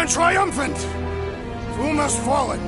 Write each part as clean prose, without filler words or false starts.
triumphant! Foom has fallen.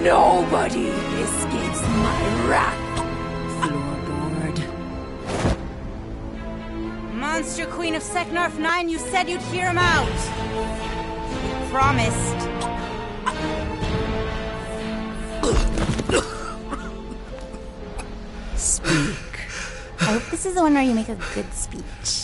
Nobody escapes my wrath, Floorboard. Monster Queen of Seknarf 9, you said you'd hear him out. You promised. Speak. I hope this is the one where you make a good speech.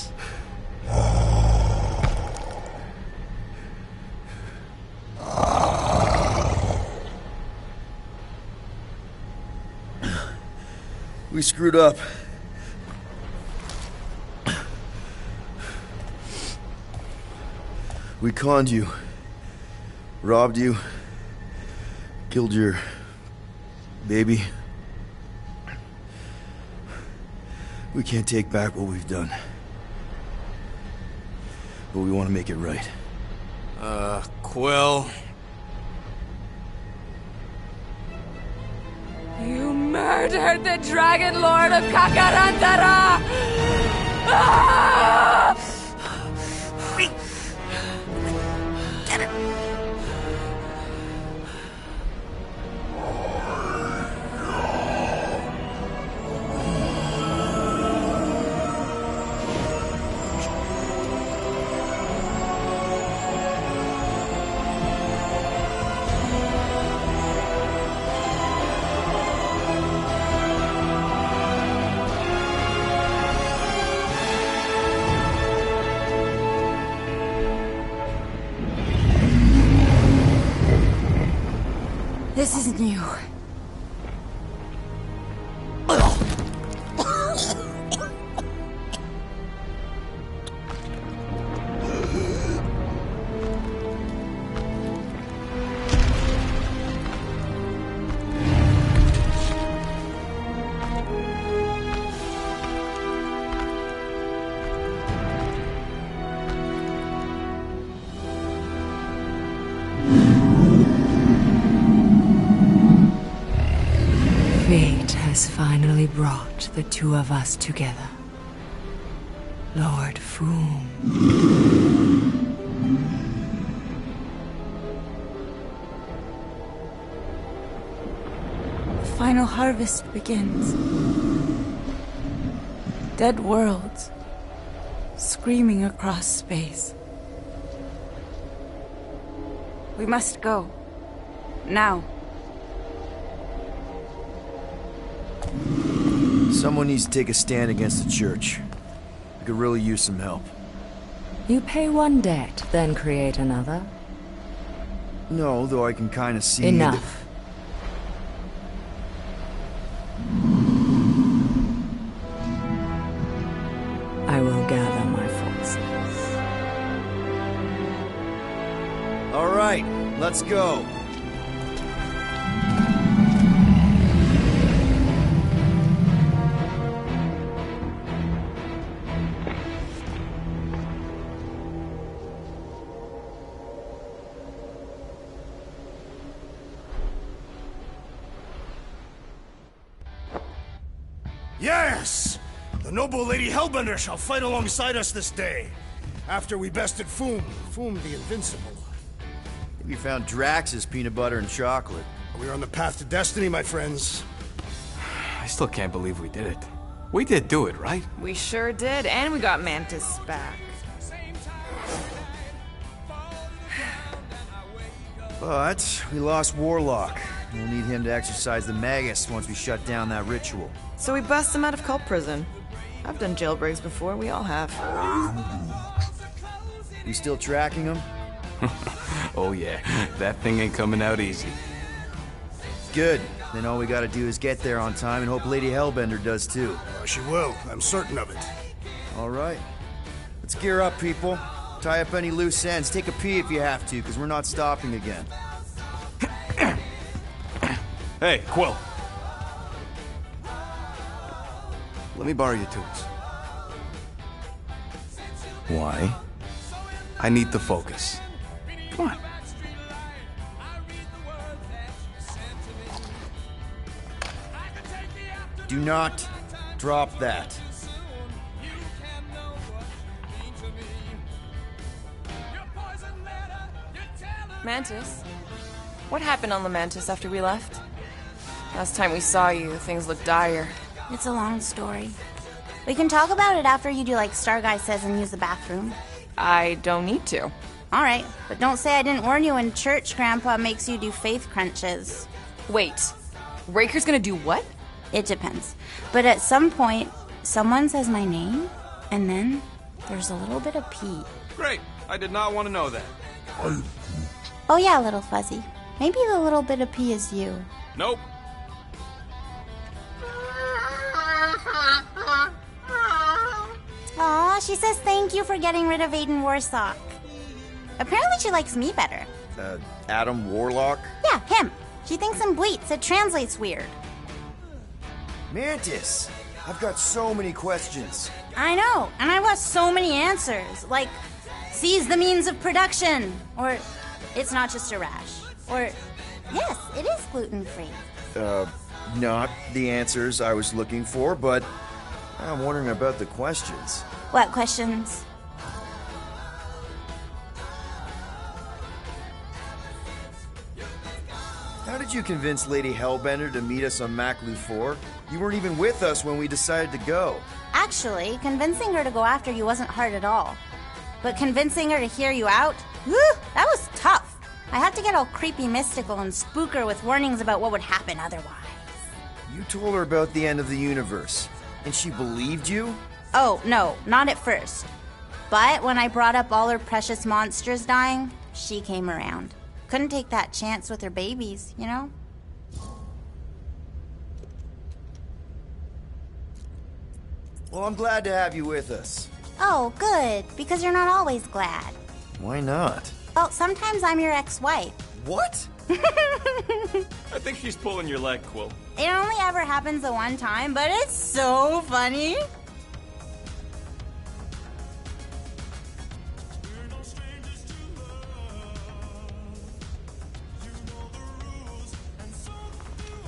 We screwed up. We conned you. Robbed you. Killed your... baby. We can't take back what we've done. But we want to make it right. Quill... You murdered the Dragon Lord of Kakarantara! Ah! Get it. This isn't you. Fate has finally brought the two of us together. Lord Foom. The final harvest begins. Dead worlds, screaming across space. We must go. Now. Someone needs to take a stand against the church. We could really use some help. You pay one debt, then create another. No, though I can kind of see... Enough. I will gather my forces. All right, let's go. Yes! The noble Lady Hellbender shall fight alongside us this day. After we bested Foom the Invincible. We found Drax's peanut butter and chocolate. We are on the path to destiny, my friends. I still can't believe we did it. We did do it, right? We sure did, and we got Mantis back. But we lost Warlock. We'll need him to exercise the Magus once we shut down that ritual. So we bust him out of cult prison. I've done jailbreaks before, we all have. You still tracking him? Oh yeah, that thing ain't coming out easy. Good. Then all we gotta do is get there on time and hope Lady Hellbender does too. She will. I'm certain of it. All right. Let's gear up, people. Tie up any loose ends. Take a pee if you have to, because we're not stopping again. Hey, Quill. Let me borrow your tools. Why? I need to focus. Come on. Do not drop that. Mantis? What happened on Lamentis after we left? Last time we saw you, things looked dire. It's a long story. We can talk about it after you do like Star Guy says and use the bathroom. I don't need to. Alright, but don't say I didn't warn you in church Grandpa makes you do faith crunches. Wait, Raker's gonna do what? It depends. But at some point, someone says my name, and then there's a little bit of pee. Great. I did not want to know that. Oh yeah, little fuzzy. Maybe the little bit of pee is you. Nope. Aw, she says thank you for getting rid of Aiden Warsock. Apparently she likes me better. Adam Warlock? Yeah, him. She thinks I'm bleats. It translates weird. Mantis! I've got so many questions. I know, and I want so many answers. Like, seize the means of production. Or, it's not just a rash. Or, yes, it is gluten-free. Not the answers I was looking for, but I'm wondering about the questions. What questions? How did you convince Lady Hellbender to meet us on Maclu 4? You weren't even with us when we decided to go. Actually, convincing her to go after you wasn't hard at all. But convincing her to hear you out? Whew, that was tough. I had to get all creepy mystical and spook her with warnings about what would happen otherwise. You told her about the end of the universe, and she believed you? Oh, no, not at first. But when I brought up all her precious monsters dying, she came around. Couldn't take that chance with her babies, you know? Well, I'm glad to have you with us. Oh, good, because you're not always glad. Why not? Well, sometimes I'm your ex-wife. What? I think she's pulling your leg, Quill. It only ever happens the one time, but it's so funny.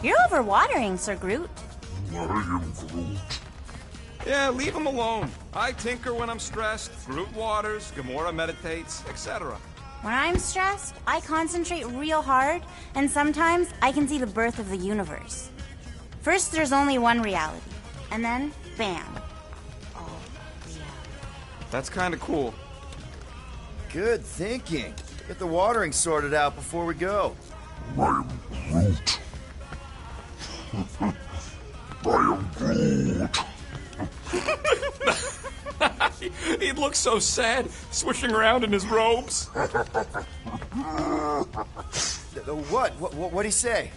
You're overwatering, Sir Groot. Yeah, leave him alone. I tinker when I'm stressed, Groot waters, Gamora meditates, etc. When I'm stressed, I concentrate real hard, and sometimes I can see the birth of the universe. First, there's only one reality, and then, bam. All reality. That's kind of cool. Good thinking. Get the watering sorted out before we go. He looks so sad, swishing around in his robes. What'd he say?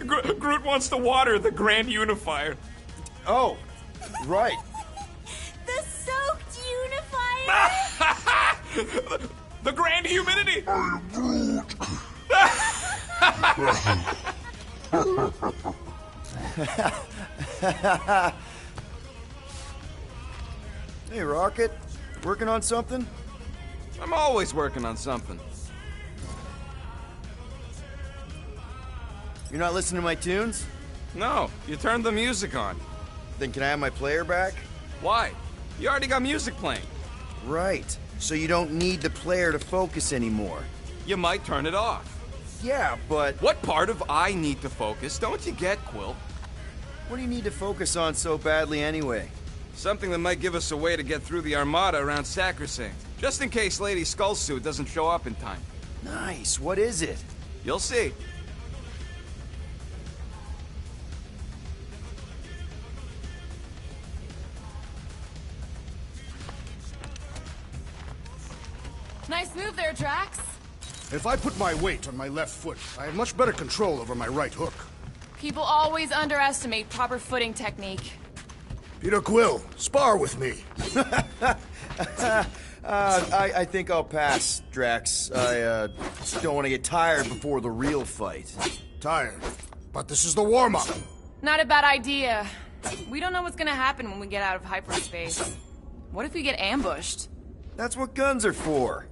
Groot wants to water the Grand Unifier. Oh, right. The soaked unifier! The Grand Humidity! Hey, Rocket. Working on something? I'm always working on something. You're not listening to my tunes? No, you turned the music on. Then can I have my player back? Why? You already got music playing. Right. So you don't need the player to focus anymore. You might turn it off. Yeah, but What part of I need to focus don't you get, Quill? what do you need to focus on so badly anyway? Something that might give us a way to get through the Armada around Sacrosanct. Just in case Lady Skullsuit doesn't show up in time. Nice. What is it? You'll see. Nice move there, Drax. If I put my weight on my left foot, I have much better control over my right hook. People always underestimate proper footing technique. Peter Quill, spar with me. I think I'll pass, Drax. I don't want to get tired before the real fight. Tired. But this is the warm-up. Not a bad idea. We don't know what's gonna happen when we get out of hyperspace. What if we get ambushed? That's what guns are for.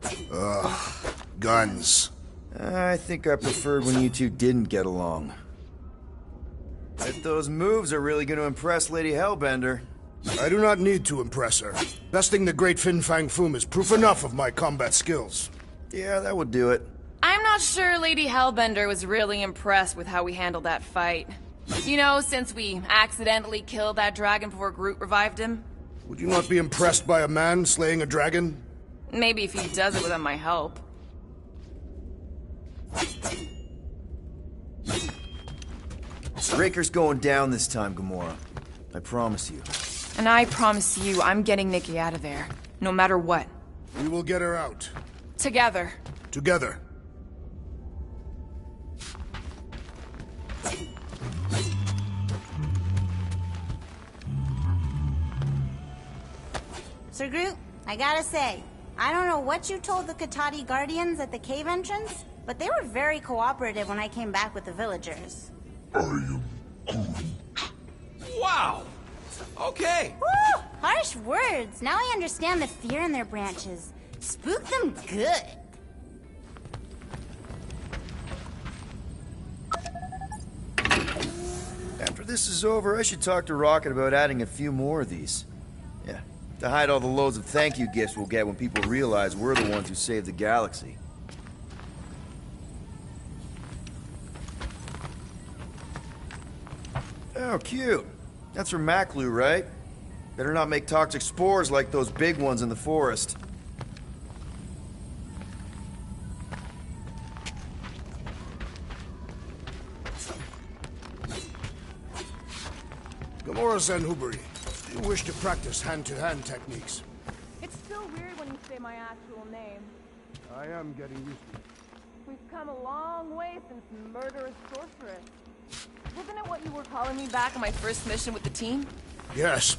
Guns. I think I preferred when you two didn't get along. Bet those moves are really going to impress Lady Hellbender. I do not need to impress her. Besting the great Fin Fang Foom is proof enough of my combat skills. Yeah, that would do it. I'm not sure Lady Hellbender was really impressed with how we handled that fight. You know, since we accidentally killed that dragon before Groot revived him. Would you not be impressed by a man slaying a dragon? Maybe if he does it without my help. Raker's going down this time, Gamora. I promise you. And I promise you, I'm getting Nikki out of there. No matter what. We will get her out. Together. Together. Sir Groot, I gotta say, I don't know what you told the Katati Guardians at the cave entrance, but they were very cooperative when I came back with the villagers. Wow! Okay. Woo! Harsh words. Now I understand the fear in their branches. Spook them good. After this is over, I should talk to Rocket about adding a few more of these. Yeah, to hide all the loads of thank you gifts we'll get when people realize we're the ones who saved the galaxy. Oh, cute. That's from Maklu, right? Better not make toxic spores like those big ones in the forest. Gamora Zenhubri, do you wish to practice hand-to-hand techniques? It's still weird when you say my actual name. I am getting used to it. We've come a long way since murderous sorceress. Wasn't it what you were calling me back On my first mission with the team? Yes.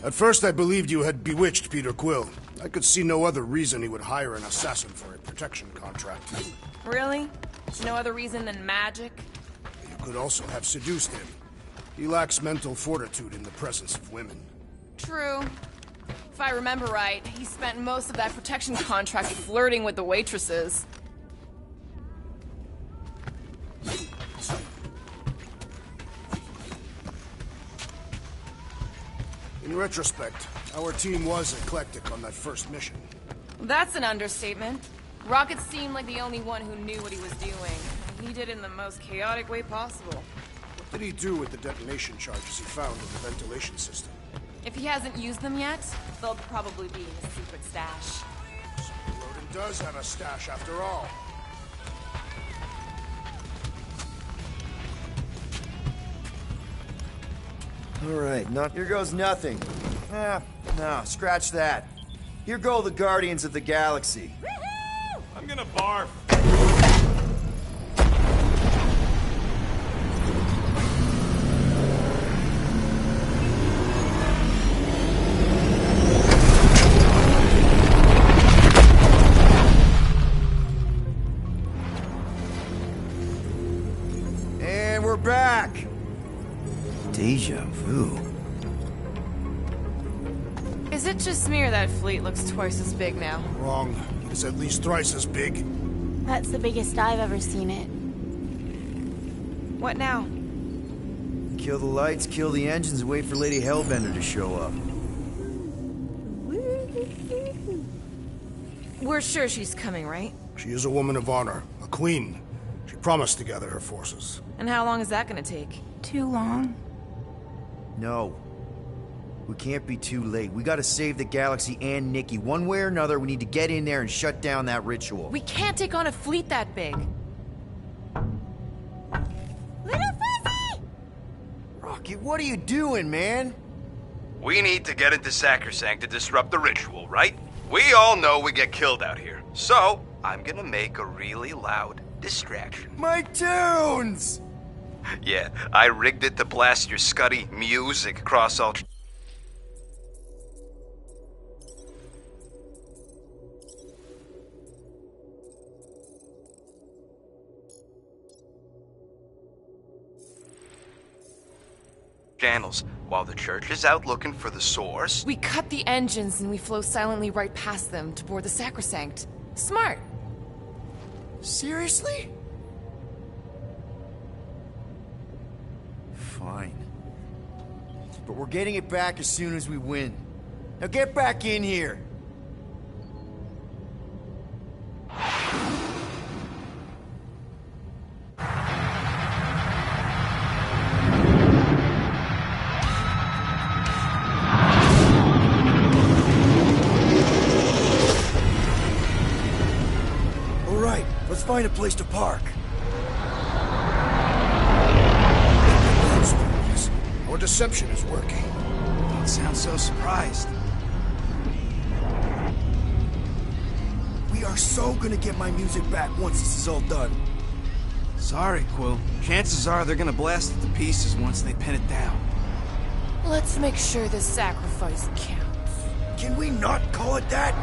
At first I believed you had bewitched Peter Quill. I could see no other reason he would hire an assassin for a protection contract. Really? No other reason than magic? You could also have seduced him. He lacks mental fortitude in the presence of women. True. If I remember right, he spent most of that protection contract flirting with the waitresses. In retrospect, our team was eclectic on that first mission. That's an understatement. Rocket seemed like the only one who knew what he was doing. And he did it in the most chaotic way possible. What did he do with the detonation charges he found in the ventilation system? If he hasn't used them yet, they'll probably be in his secret stash. So Rodin does have a stash after all. Alright, here goes nothing. No, scratch that. Here go the Guardians of the Galaxy. I'm gonna barf. And we're back. Deja vu. Is it just me or that fleet looks twice as big now? Wrong. It's at least thrice as big. That's the biggest I've ever seen it. What now? Kill the lights, kill the engines, and wait for Lady Hellbender to show up. We're sure she's coming, right? She is a woman of honor, a queen. She promised to gather her forces. And how long is that gonna take? Too long. No. We can't be too late. We gotta save the galaxy and Nikki. One way or another, we need to get in there and shut down that ritual. We can't take on a fleet that big. Little Fuzzy! Rocket, what are you doing, man? We need to get into Sacrosanct to disrupt the ritual, right? We all know we get killed out here, so I'm gonna make a really loud distraction. My tunes! Yeah, I rigged it to blast your scuddy music across all... channels, while the church is out looking for the source. We cut the engines and we flow silently right past them to board the sacrosanct. Smart. Seriously? Fine. But we're getting it back as soon as we win. Now get back in here! Let's find a place to park. Our deception is working. Don't sound so surprised. We are so gonna get my music back once this is all done. Sorry, Quill. Chances are they're gonna blast it to pieces once they pin it down. Let's make sure this sacrifice counts. Can we not call it that?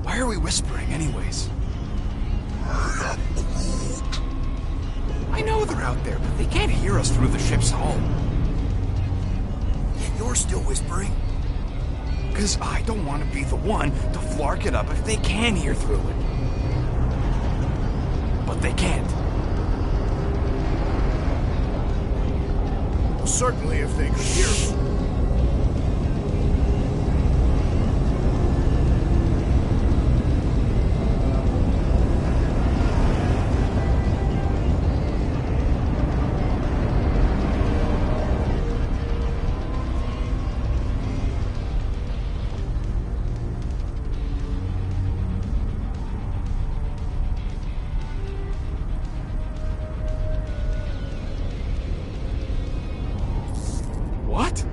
Why are we whispering, anyways? I know they're out there, but they can't hear us through the ship's hull. And you're still whispering? Because I don't want to be the one to flark it up if they can hear through it. But they can't. Well, certainly if they could hear us. What?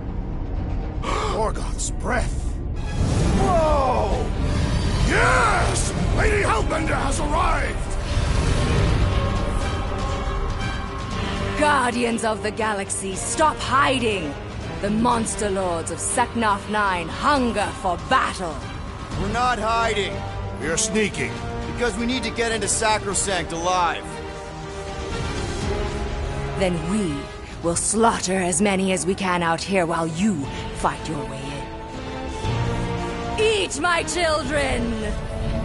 Morgoth's breath. Whoa! Yes! Lady Hellbender has arrived! Guardians of the Galaxy, stop hiding! The monster lords of Seknarf 9 hunger for battle. We're not hiding, We are sneaking. because we need to get into Sacrosanct alive. Then we will slaughter as many as we can out here while you fight your way in. Eat, my children!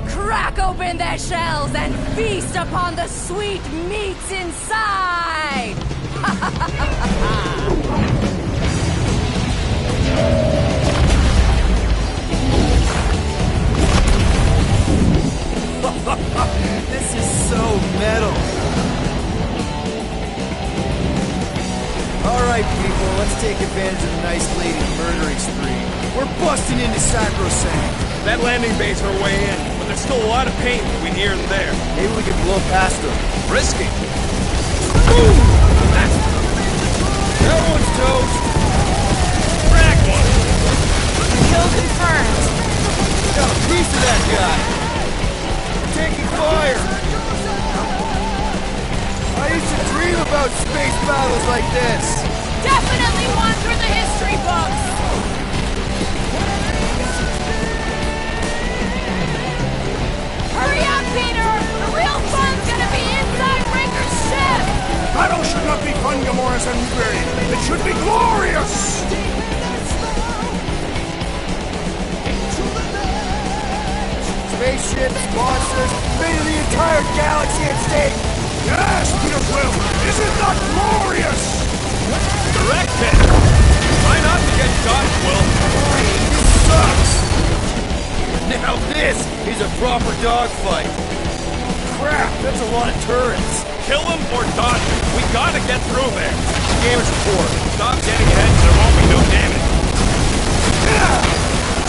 Crack open their shells and feast upon the sweet meats inside! This is so metal. Alright, people, let's take advantage of the nice lady's murdering spree. We're busting into Sacrosanct. That landing bay's our way in, but there's still a lot of pain between here and there. Maybe we can blow past them. Risky. Boom! That one's toast. Crack one! Kill confirmed. Got a piece of that guy. Taking fire. I used to dream about space battles like this. Definitely one for the history books! Hurry up, Peter! The real fun's gonna be inside Ringer's ship! Battle should not be fun, Gamora Zenberry. It should be glorious! Spaceships, monsters, fate of the entire galaxy at stake. Yes, Peter Quill! Isn't that glorious? Direct hit! Try not to get shot, Quill. This sucks. Now this is a proper dogfight. Crap, that's a lot of turrets. Kill him or dodge him. We gotta get through there. damage report. Stop getting ahead and there won't be no damage.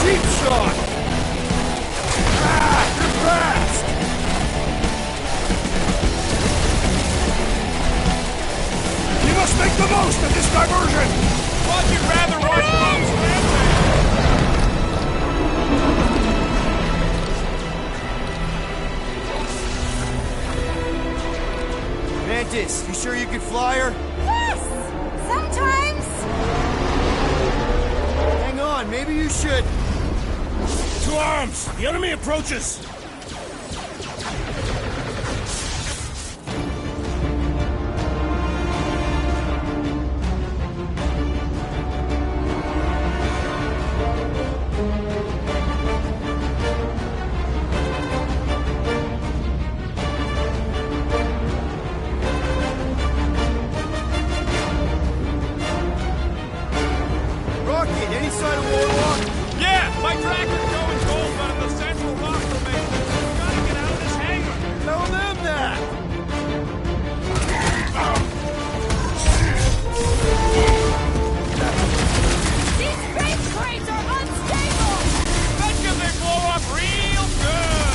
Cheap shot! You're fast! We must make the most of this diversion! Thought you'd rather watch Bones Mantis, you sure you can fly her? Yes! Sometimes. Hang on, maybe you should. To arms! The enemy approaches! Rocket, any sign of Warlock? Yeah, my tracker's going cold, but in the central rock formation. We gotta get out of this hangar. Tell them that! These space crates are unstable! Bet you they blow up real good.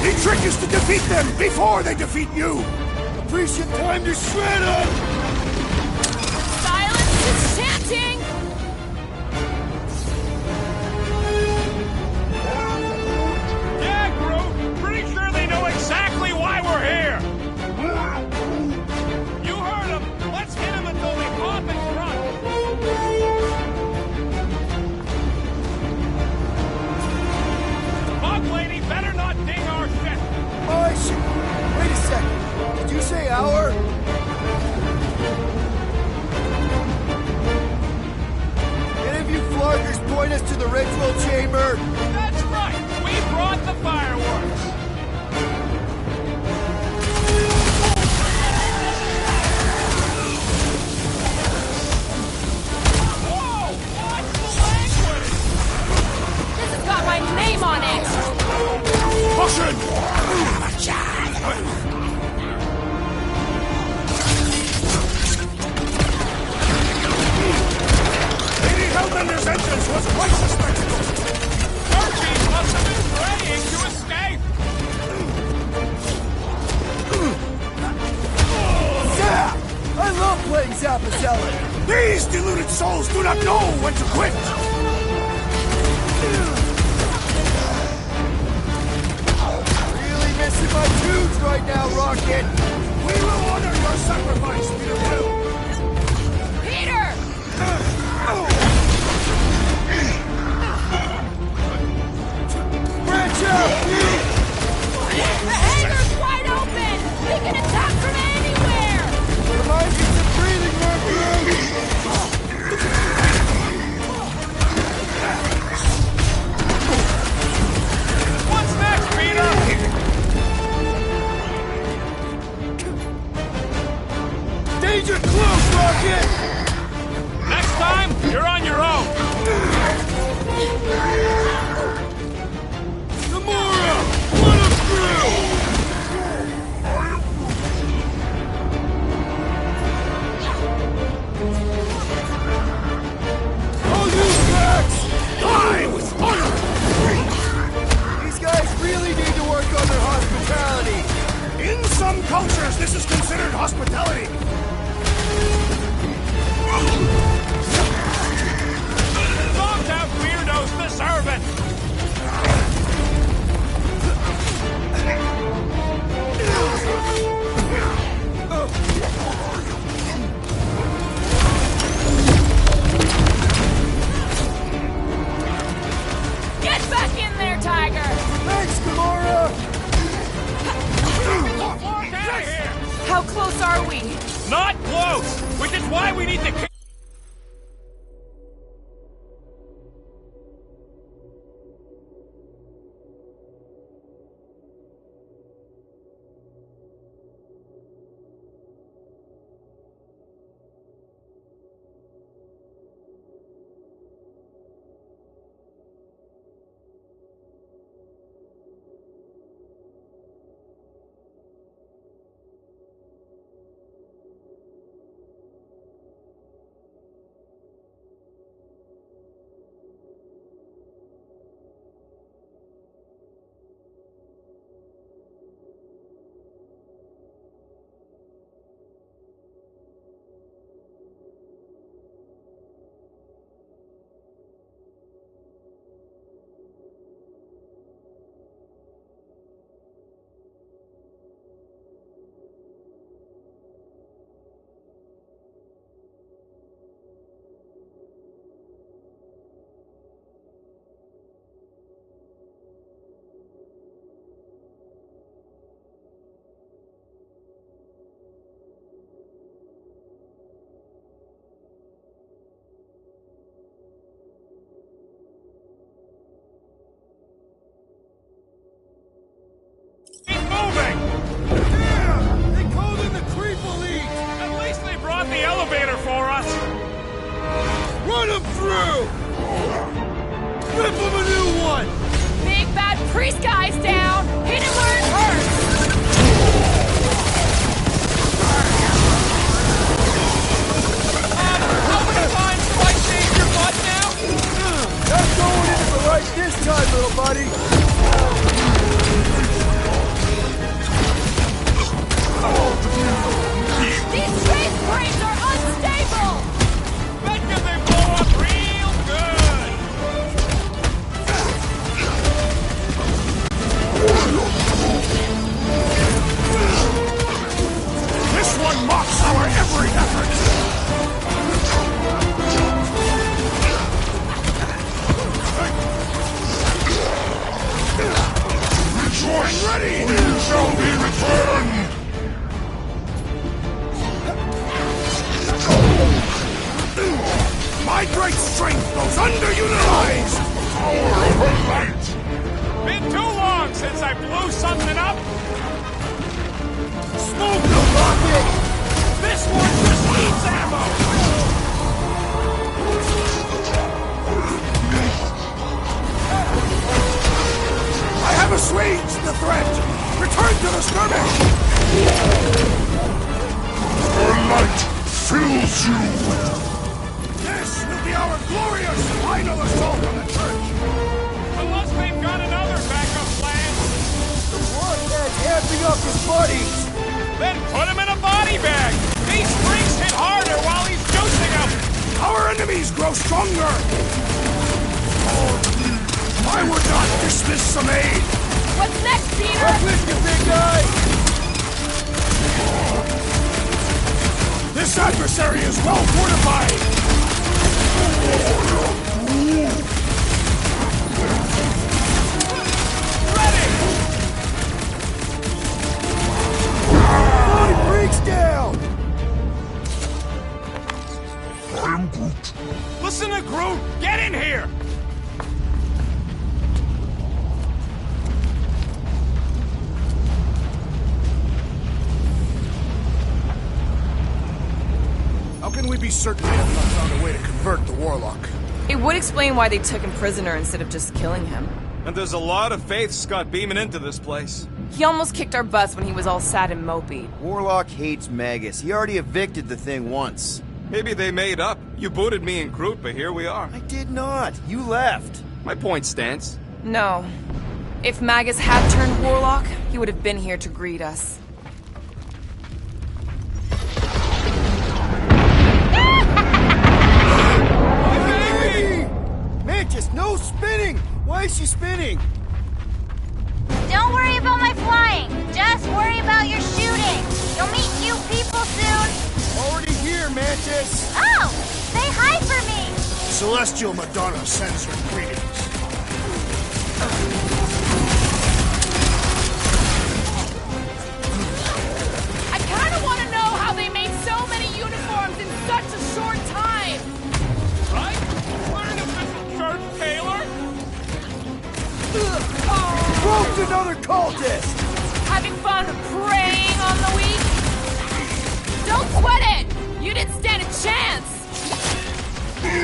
The trick is to defeat them before they defeat you! Appreciate time to shred them! Silence is chanting! Yeah, Groot. Pretty sure they know exactly why we're here. You heard them. Let's hit them until they pop and run. Bug lady better not ding our shit. Oh, shit. Wait a second. Did you say our? Any of you flarkers point us to the ritual chamber? That's right. We brought the fireworks. Whoa! What's the language? This has got my name on it! Caution! Lady Hellbender's entrance was quite a spectacle! Archie must have been praying to escape. Zap! I love playing Zappazelli! These deluded souls do not know when to quit! Really missing my tunes right now, Rocket! We will honor your sacrifice, Peter Quill! Peter! Branch out! The hangar's wide open! We can attack from anywhere! Remind me some breathing room, Groot! What's next, Peter? Danger close, Rocket! Next time, you're on your own. Gamora! Let him through! I'll use Max! Die with honor! These guys really need to work on their hospitality! In some cultures, this is considered hospitality! Dogs have weirdos deserve it. Get back in there, Tiger! Thanks, Gamora! Get out of here. How close are we? Not close, which is why we need to. Run him through! Rip him a new one! Big bad priest guy's down! Hit him where it hurts! Hoping to find Spike saved your butt now? Not going into the right this time, little buddy! These train frames are unstable! Bet you they blow up real good! This one mocks our every effort! Rejoice! Ready! You shall be returned! My great strength goes underutilized! Power of her light! Been too long since I blew something up! Smoke the rocket! This one just needs ammo! I have assuaged the threat! Return to the skirmish! Her light fills you! This will be our glorious final assault on the church! Unless they've got another backup plan! The warhead's amping up his buddies! Then put him in a body bag! These freaks hit harder while he's juicing them! Our enemies grow stronger! I would not dismiss some aid! What's next, Peter? Up with you, big guy! This adversary is well fortified! Ready! Five freaks down! I am Groot. Listen to Groot! Get in here! How can we be certain they have not found a way to convert the Warlock? It would explain why they took him prisoner instead of just killing him. And there's a lot of faith Scott beaming into this place. He almost kicked our butts when he was all sad and mopey. Warlock hates Magus. He already evicted the thing once. Maybe they made up. You booted me and Groot, but here we are. I did not. You left. My point stands. No. If Magus had turned Warlock, he would have been here to greet us. Mantis, no spinning! Why is she spinning? Don't worry about my flying. Just worry about your shooting. You'll meet new people soon. Already here, Mantis! Oh! Say hi for me! Celestial Madonna sends her greetings. I kinda wanna know how they made so many uniforms in such a short time! Right? We're an official church, Taylor! Roped another cultist! Having fun preying on the weak? Don't sweat it! You didn't stand a chance!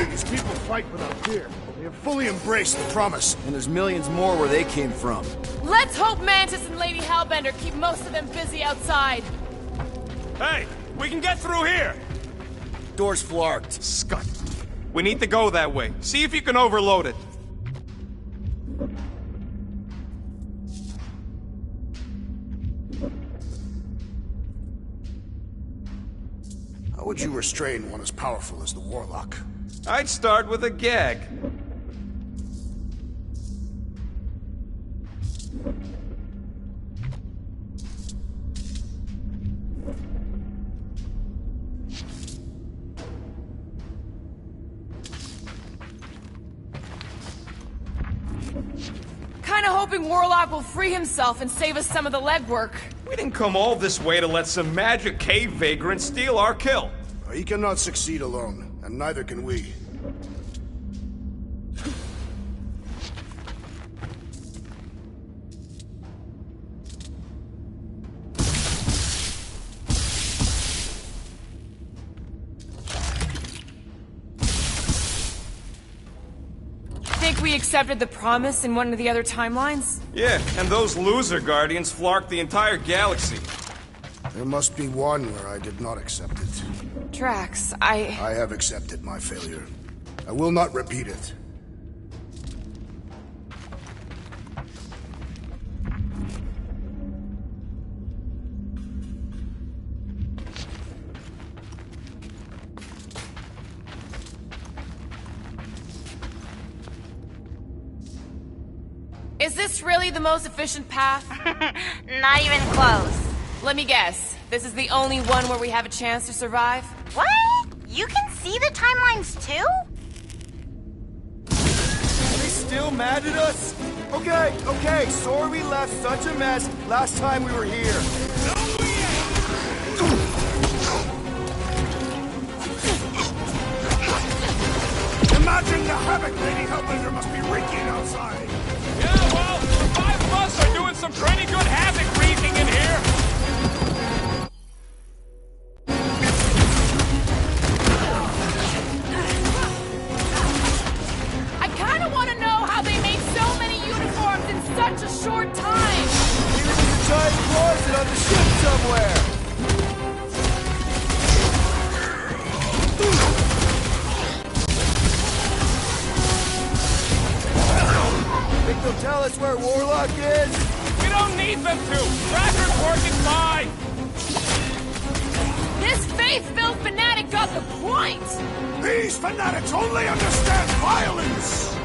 These people fight without fear. They have fully embraced the promise. And there's millions more where they came from. Let's hope Mantis and Lady Hellbender keep most of them busy outside. Hey, we can get through here! Door's flarked. Scott, we need to go that way. See if you can overload it. How would you restrain one as powerful as the Warlock? I'd start with a gag. Kinda hoping Warlock will free himself and save us some of the legwork. We didn't come all this way to let some magic cave vagrant steal our kill. He cannot succeed alone, and neither can we. We accepted the promise in one of the other timelines? Yeah, and those loser Guardians flarked the entire galaxy. There must be one where I did not accept it. Drax, I have accepted my failure. I will not repeat it. Is this really the most efficient path? Not even close. Let me guess. This is the only one where we have a chance to survive? What? You can see the timelines too? Are they still mad at us? Okay, sorry we left such a mess last time we were here. Imagine the havoc Lady Hellbender must be wreaking outside! Yeah, well, the five of us are doing some pretty good havoc wreaking in here. I kind of want to know how they made so many uniforms in such a short time! Maybe there's a giant closet on the ship somewhere. Think they'll tell us where Warlock is? We don't need them to. Tracker's working fine. This faith-filled fanatic got the point! These fanatics only understand violence!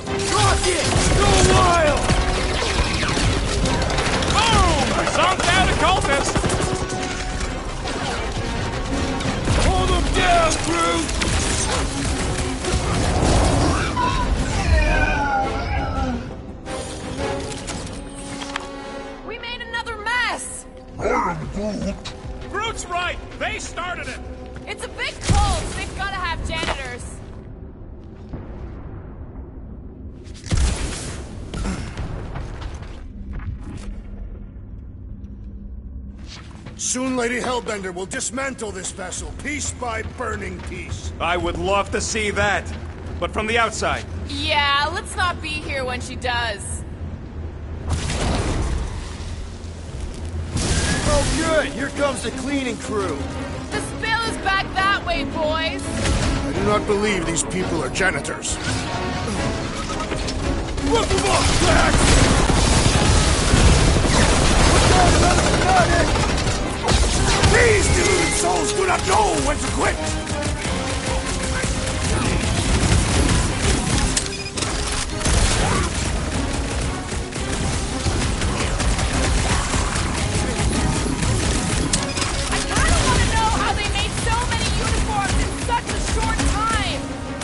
Rocket! Go wild! Boom! Sunk down a cultist. Hold them down, Groot! We made another mess! Groot's right. They started it. It's a big cult. They've got to have janitors. Soon Lady Hellbender will dismantle this vessel, piece by burning piece. I would love to see that. But from the outside. Yeah, let's not be here when she does. Oh good, here comes the cleaning crew. The spill is back that way, boys. I do not believe these people are janitors. Look them up, Drax! Put down another fanatic! These deluded souls do not know when to quit! I kind of want to know how they made so many uniforms in such a short time.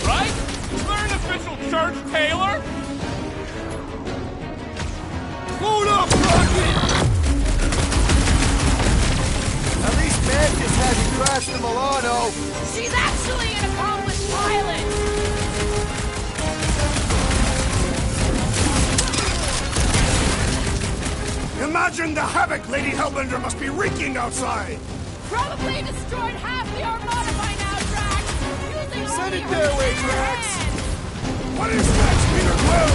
Right? They're an official church tailor. Load up, Rocket! At least Mantis hasn't crashed the Milano. She's actually an accomplished pilot. Imagine the havoc Lady Hellbender must be wreaking outside! Probably destroyed half the Armada by now, Drax. Using Send only it her their way, bare Drax. hands. What is that, Peter Quill?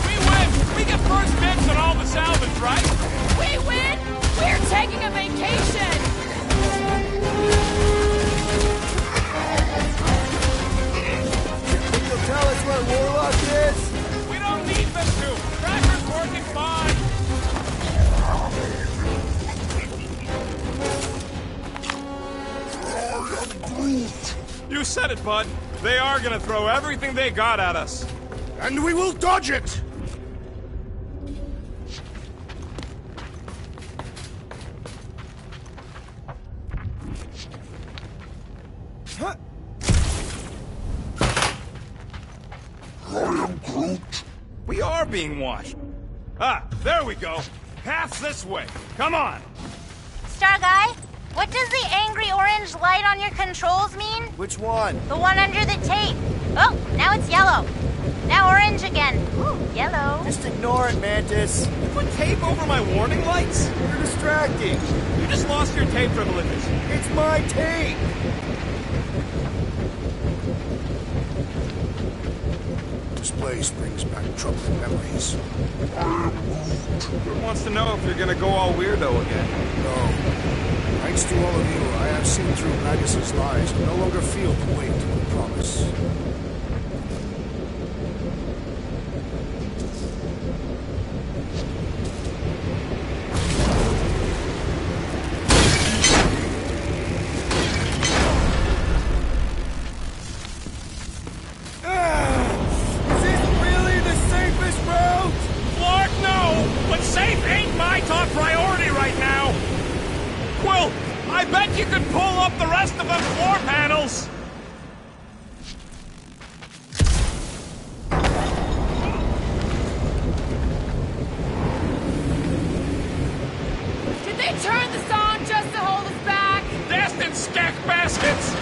We win. We get first dibs on all the salvage, right? We win. We're taking a vacation. Think they'll tell us where Warlock is? We don't need them to. Tracker's working fine. You said it, bud. They are gonna throw everything they got at us. And we will dodge it! We are being watched. Ah, there we go. Path's this way. Come on. Star Guy, what does the angry orange light on your controls mean? Which one? The one under the tape. Oh, now it's yellow. Now orange again. Ooh, yellow. Just ignore it, Mantis. You put tape over my warning lights? You're distracting. Hey, just lost your tape privileges. It's my tape! This place brings back troubling memories. Who wants to know if you're gonna go all weirdo again? No. Thanks to all of you, I have seen through Magus's lies and no longer feel the weight of the promise. Is this really the safest route? Lord, no! But safe ain't my top priority right now! Quill, I bet you could pull up the rest of them floor panels! Did they turn this on just to hold us back? Destined scack baskets!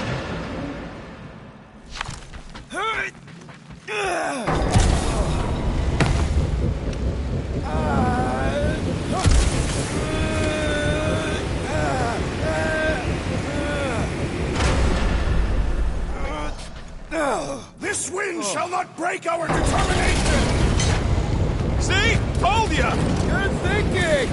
This wind shall not break our determination! See? Told ya! Good thinking!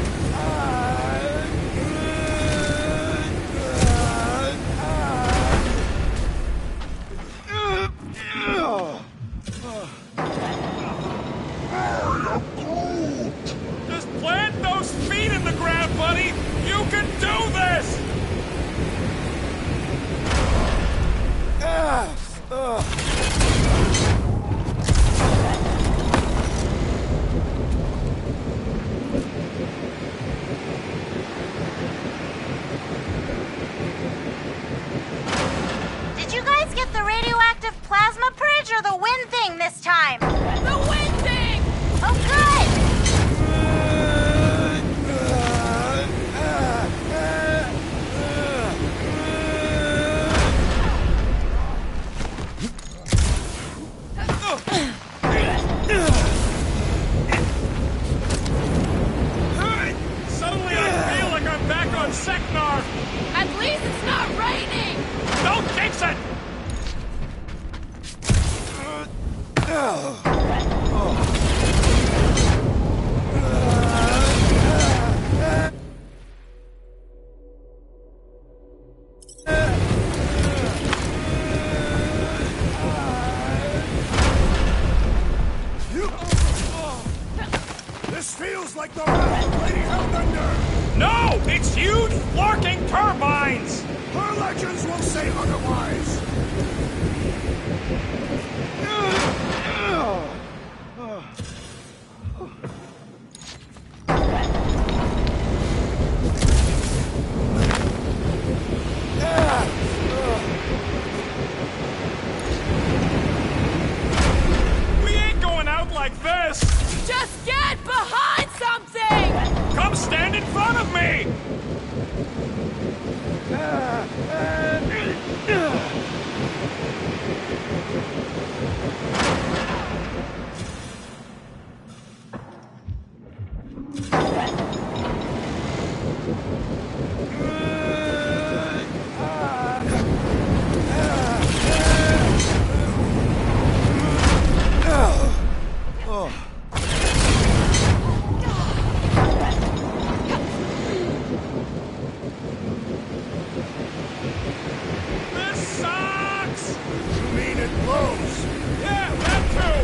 Just plant those feet in the ground, buddy! You can do this! Did you guys get the radioactive plasma purge or the wind thing this time? The wind thing! Oh, good! Suddenly I feel like I'm back on Seknar! At least it's not raining! Don't jinx it! This feels like the wrath of Lady Hellbender! No! It's huge, flarking turbines! Her legends will say otherwise! We ain't going out like this! Just get behind something! Come stand in front of me! This sucks! You mean it blows? Yeah, that too!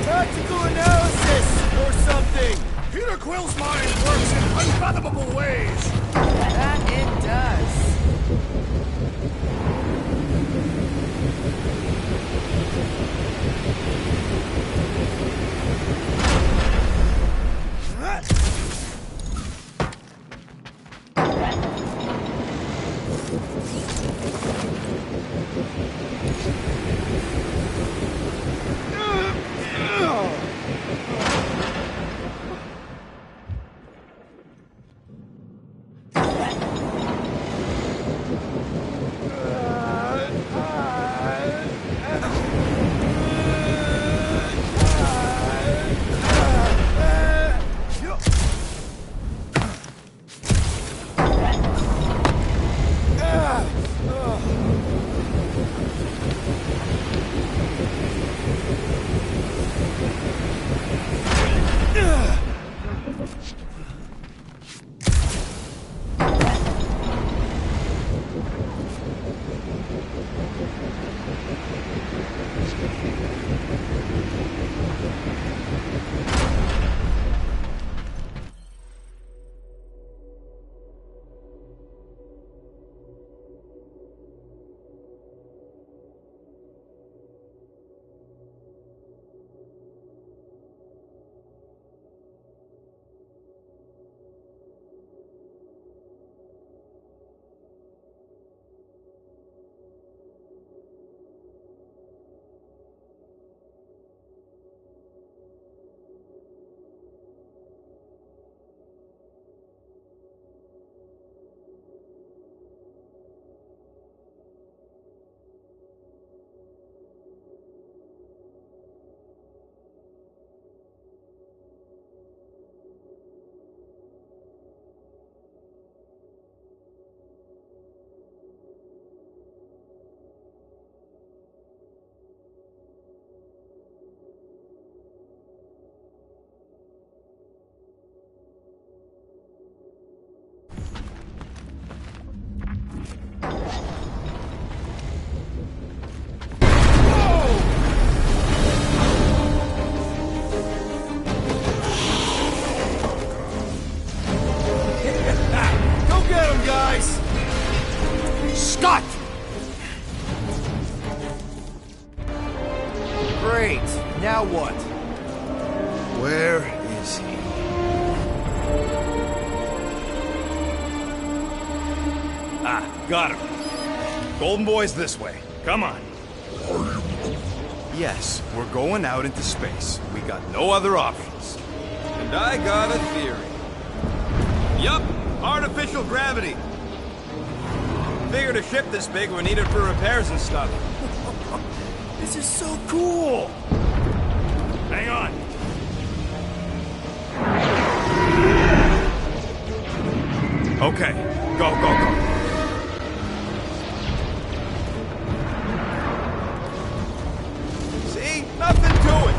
Tactical analysis or something! Peter Quill's mind works in unfathomable ways! That it does. Got him. Golden Boy's this way. Come on. Yes, we're going out into space. We got no other options. And I got a theory. Yup, artificial gravity. Figured a ship this big would need it for repairs and stuff. This is so cool! Hang on. Okay, go. See? Nothing to it.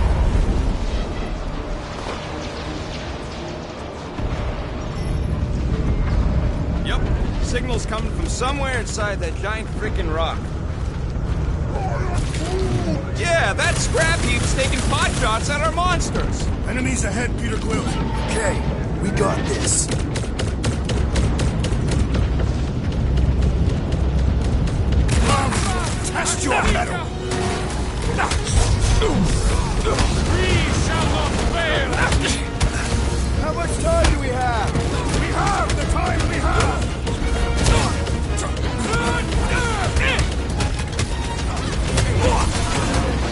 Yup, signal's coming from somewhere inside that giant frickin' rock. Yeah, that scrap heap's taking pot shots at our monsters. Enemies ahead, Peter Quill. Okay, we got this. Test your metal. We shall not fail! How much time do we have? We have the time we have.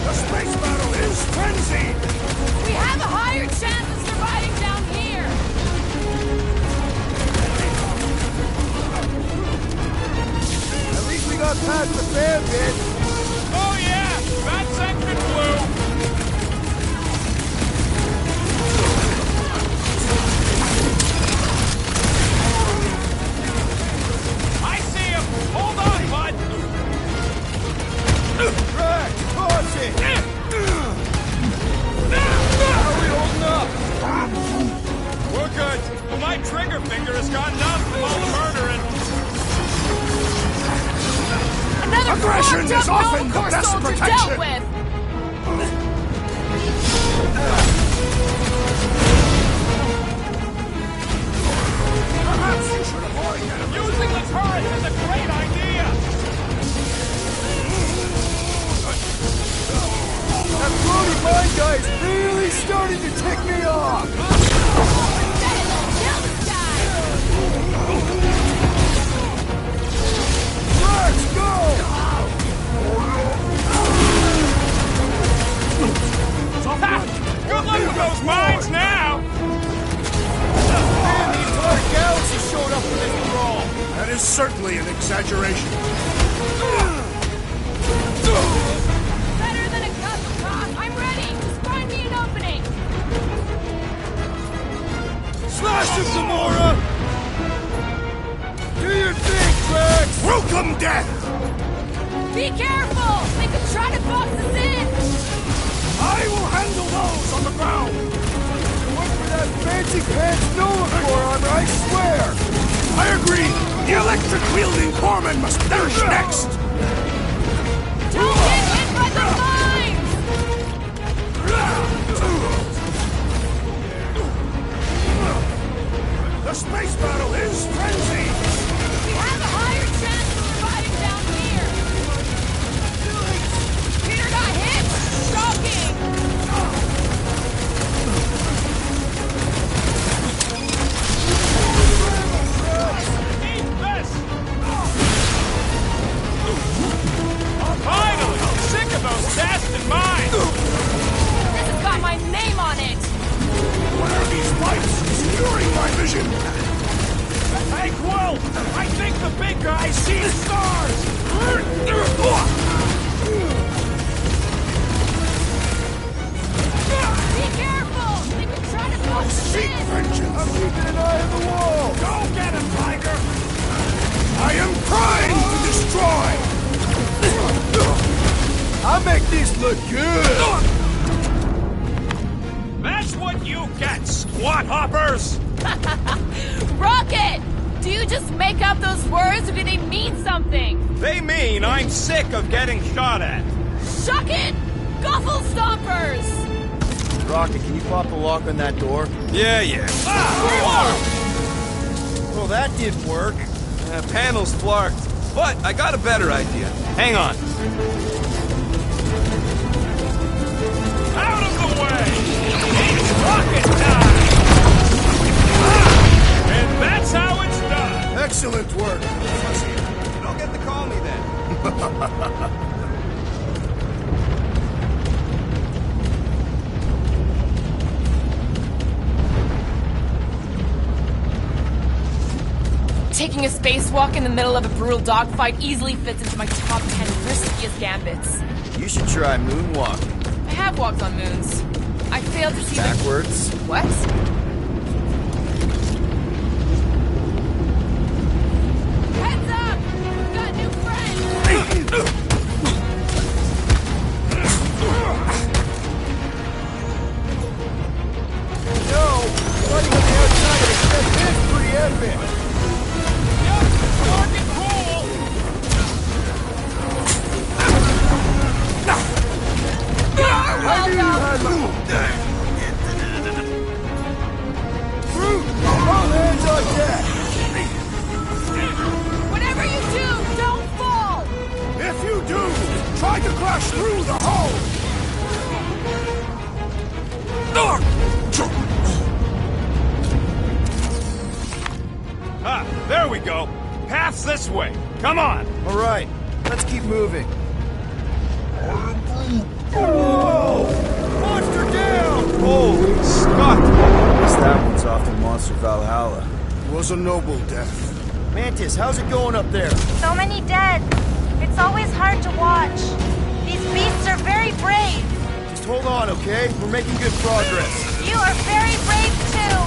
The space battle is frenzied. We have a higher chance of surviving down here. At least we got past the fan bit. Oh yeah! That section blew! I see him! Hold on, bud! Right, push it! How are we holding up? We're good. My trigger finger has gone numb from all the murdering. Another Aggression clogged is up often the Nova Corps best soldier protection. dealt with. Perhaps you should avoid them. Using the turret is a great idea! That floaty mine guy is really starting to tick me off! Kill this guy! Let's go! Ha! Good luck with those mines now! Man, the entire galaxy showed up for this brawl! That is certainly an exaggeration. Better than a cup of coffee. I'm ready. Just find me an opening. Slash him, Gamora! Do your thing, Drax! Welcome, death! Be careful. They could try to box us in. I will handle those on the ground. Look for that fancy pants Nova Corps armor, I swear! I agree. The electric-wielding corpsman must perish next. Don't get hit by the mines. The space battle is frenzied. We have a higher chance of surviving down here. Peter got hit. Shocking. Eat this! Finally! Sick of those bastard mines! This has got my name on it. What are these lights obscuring my vision? Hey, Quill! I think the big guy sees stars! Be careful. They could try to box us Seek in. vengeance. I'm keeping an eye on the wall! Go get him, Tiger! I am trying to destroy. I'll make this look good! That's what you get, squat hoppers! Rocket! Do you just make up those words or do they mean something? They mean I'm sick of getting shot at. Shuck it! Guffle stompers! Rocket, can you pop the lock on that door? Yeah. Well, that didn't work. Panel's flarked. But I got a better idea. Hang on. Out of the way! It's rocket time! And that's how it's done! Excellent work. taking a spacewalk in the middle of a brutal dogfight easily fits into my top 10 riskiest gambits. You should try moonwalking. I have walked on moons. I failed to see Backwards? What? Heads up! We've got new friends! Fighting on the outside of the ship is pretty epic. Yep, fucking cool! All hands on deck! Whatever you do, don't fall! If you do, try to crash through the hull! Ah, there we go. Path's this way. Come on. All right, let's keep moving. Whoa! Monster down! Holy Scott! Guess that one's off to Monster Valhalla. It was a noble death. Mantis, how's it going up there? So many dead. It's always hard to watch. These beasts are very brave. Just hold on, okay? We're making good progress. You are very brave too.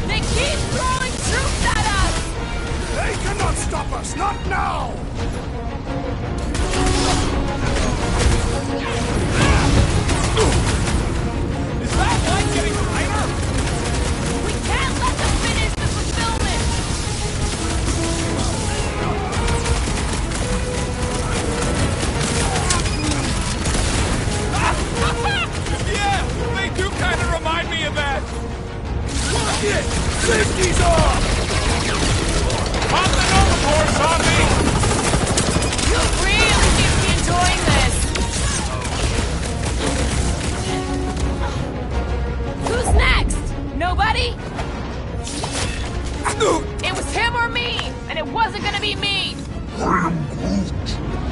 They keep throwing troops at us! They cannot stop us, not now! Is that light getting brighter? We can't let them finish the fulfillment! Yeah, they do kind of remind me of that. Shit! Safety's off! Pop the overboard, zombie! You really seem to be enjoying this! Who's next? Nobody? It was him or me, and it wasn't gonna be me!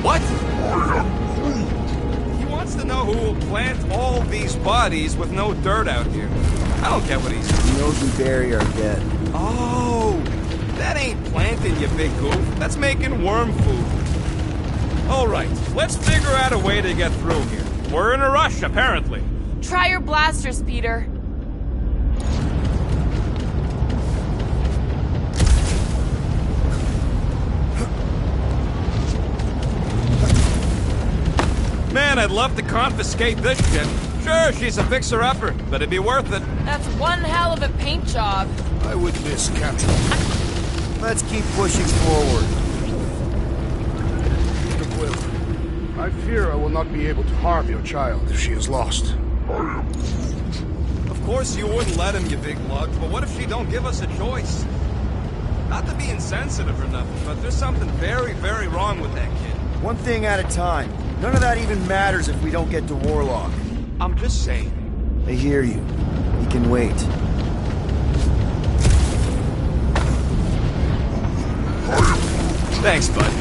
What? He wants to know who will plant all these bodies with no dirt out here. I don't get what he's saying. He knows we bury our dead. Oh, that ain't planting, you big goof. That's making worm food. All right, let's figure out a way to get through here. We're in a rush, apparently. Try your blasters, Peter. Man, I'd love to confiscate this shit. Sure, she's a fixer-upper, but it'd be worth it. That's one hell of a paint job. I would miss, Captain. Let's keep pushing forward. Mr. Quill, I fear I will not be able to harm your child if she is lost. Of course you wouldn't let him, you big lug, but what if she don't give us a choice? Not to be insensitive or nothing, but there's something very, very wrong with that kid. One thing at a time. None of that even matters if we don't get to Warlock. I'm just saying. I hear you. We can wait. Thanks, bud.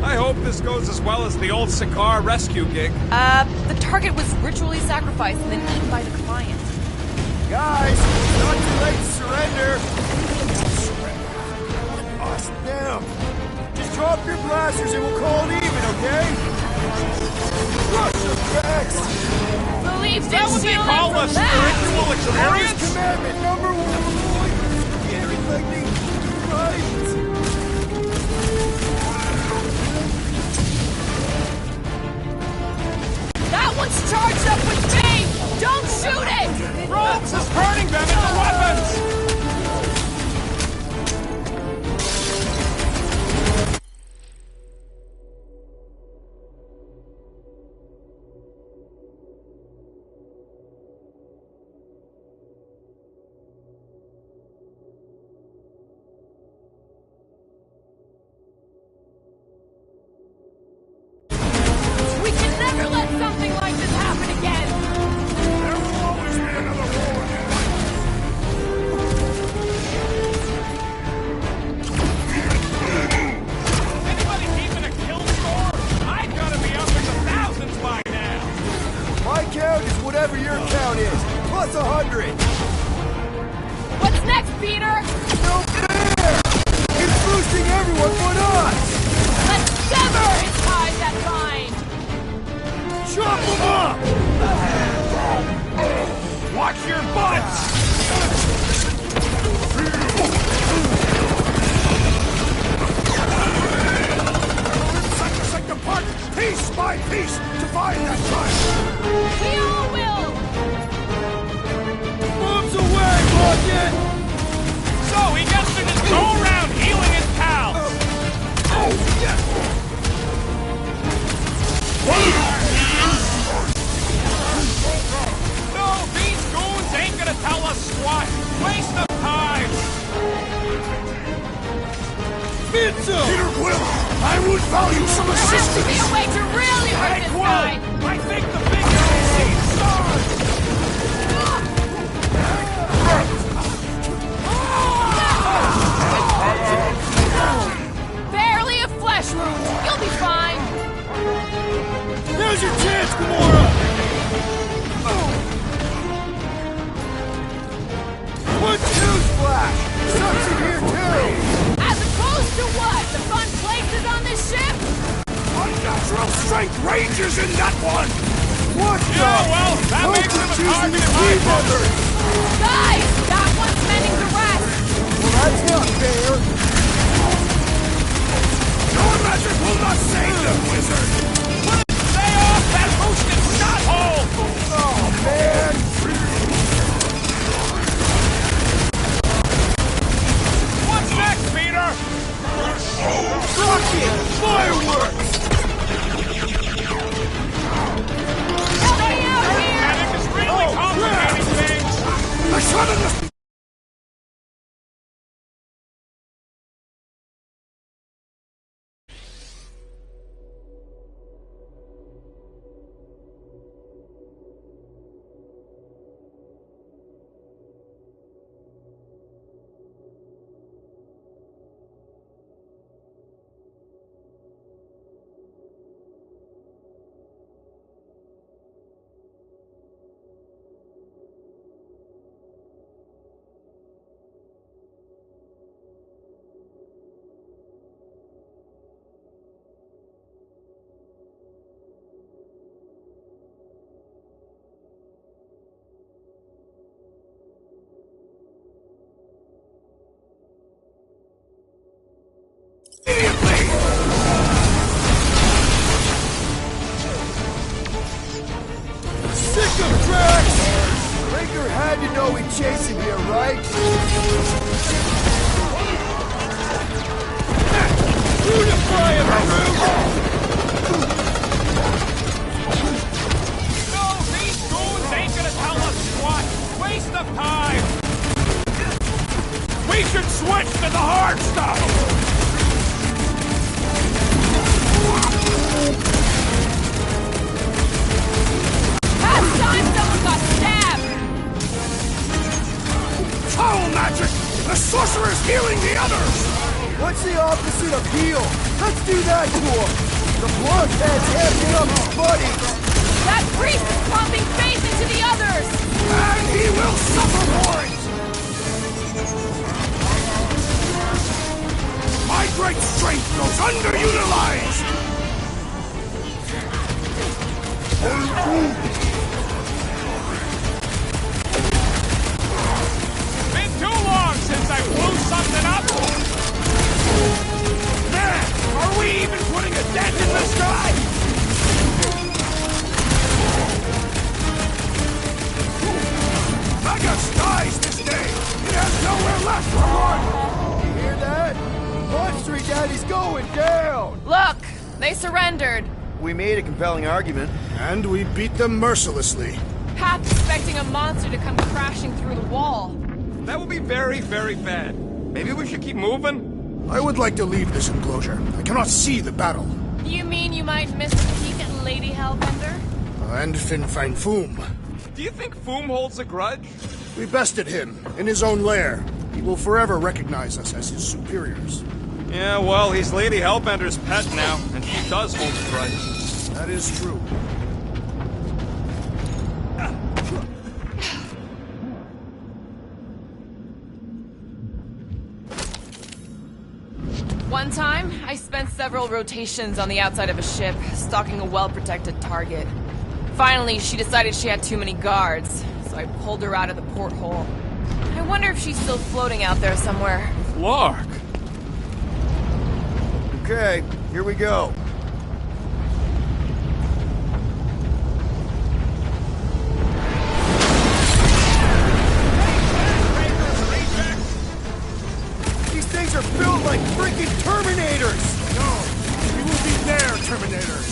I hope this goes as well as the old Sakaar rescue gig. The target was ritually sacrificed and then eaten by the client. Guys, it's not too late to surrender. Us, them! Just drop your blasters and we'll call it even, okay? Rush effects! Believe That would be called a spiritual First experience? commandment, number one! Everything right! That one's charged up with pain! Don't shoot it! Rox is turning them into weapons! We can never let something like this happen again! There will always be another war! Anybody keeping a kill score? I gotta be up in the thousands by now! My count is whatever your count is. Plus 100! What's next, Peter? No fair! It's boosting everyone but us! Let's sever his ties that bind! Chop them up! Watch your butts! Psycho apart, piece by piece, to find that child! We all will! Bombs away, Rocket! So he gets to just go around healing his pals! No, these goons ain't gonna tell us squat! Waste of time! Peter Quill, I would value some There has to assistance! be a way to really hurt Hey, this Quill! guy! I think the big guy sees stars! Barely a flesh wound! You'll be fine! Now's your chance, Gamora! What's newsflash? Sucks in here too! As opposed to what? The fun places on this ship? Unnatural strength ranges in that one! What Yeah, well, that makes him a target in my book! Guys! That one's mending the rest! Well, that's not fair! Your magic will not save them, wizard! Stay off that boosted shot hole! Oh, man! What's next, Peter? Rocket! Fireworks! Stay out here! Panic is really complicating things! I shot in the... Sick of Drax! Raker had to know we'd chase him here, right? Unify him, No, these goons ain't gonna tell us squat! Waste of time! We should switch to the hard stuff! Last time someone got stabbed! Foul magic! The sorcerer's healing the others! What's the opposite of heal? Let's do that to him! The bloodhead's heaving up his buddies! That priest is pumping faith into the others! And he will suffer for it! My great strength goes underutilized! Been too long since I blew something up! Man, are we even putting a dent in the sky? Magus dies this day! It has nowhere left to run! You hear that? Bond Street Daddy's going down! Look! They surrendered! We made a compelling argument. And we beat them mercilessly. Half expecting a monster to come crashing through the wall. That would be very, very bad. Maybe we should keep moving? I would like to leave this enclosure. I cannot see the battle. You mean you might miss a peek at Lady Hellbender? And Fin Fang Foom. Do you think Foom holds a grudge? We bested him in his own lair. He will forever recognize us as his superiors. Yeah, well, he's Lady Hellbender's pet now, and she does hold a grudge. That is true. One time, I spent several rotations on the outside of a ship, stalking a well-protected target. Finally, she decided she had too many guards, so I pulled her out of the porthole. I wonder if she's still floating out there somewhere. Clark! Okay, here we go. These things are built like freaking Terminators! No, we will be their Terminators.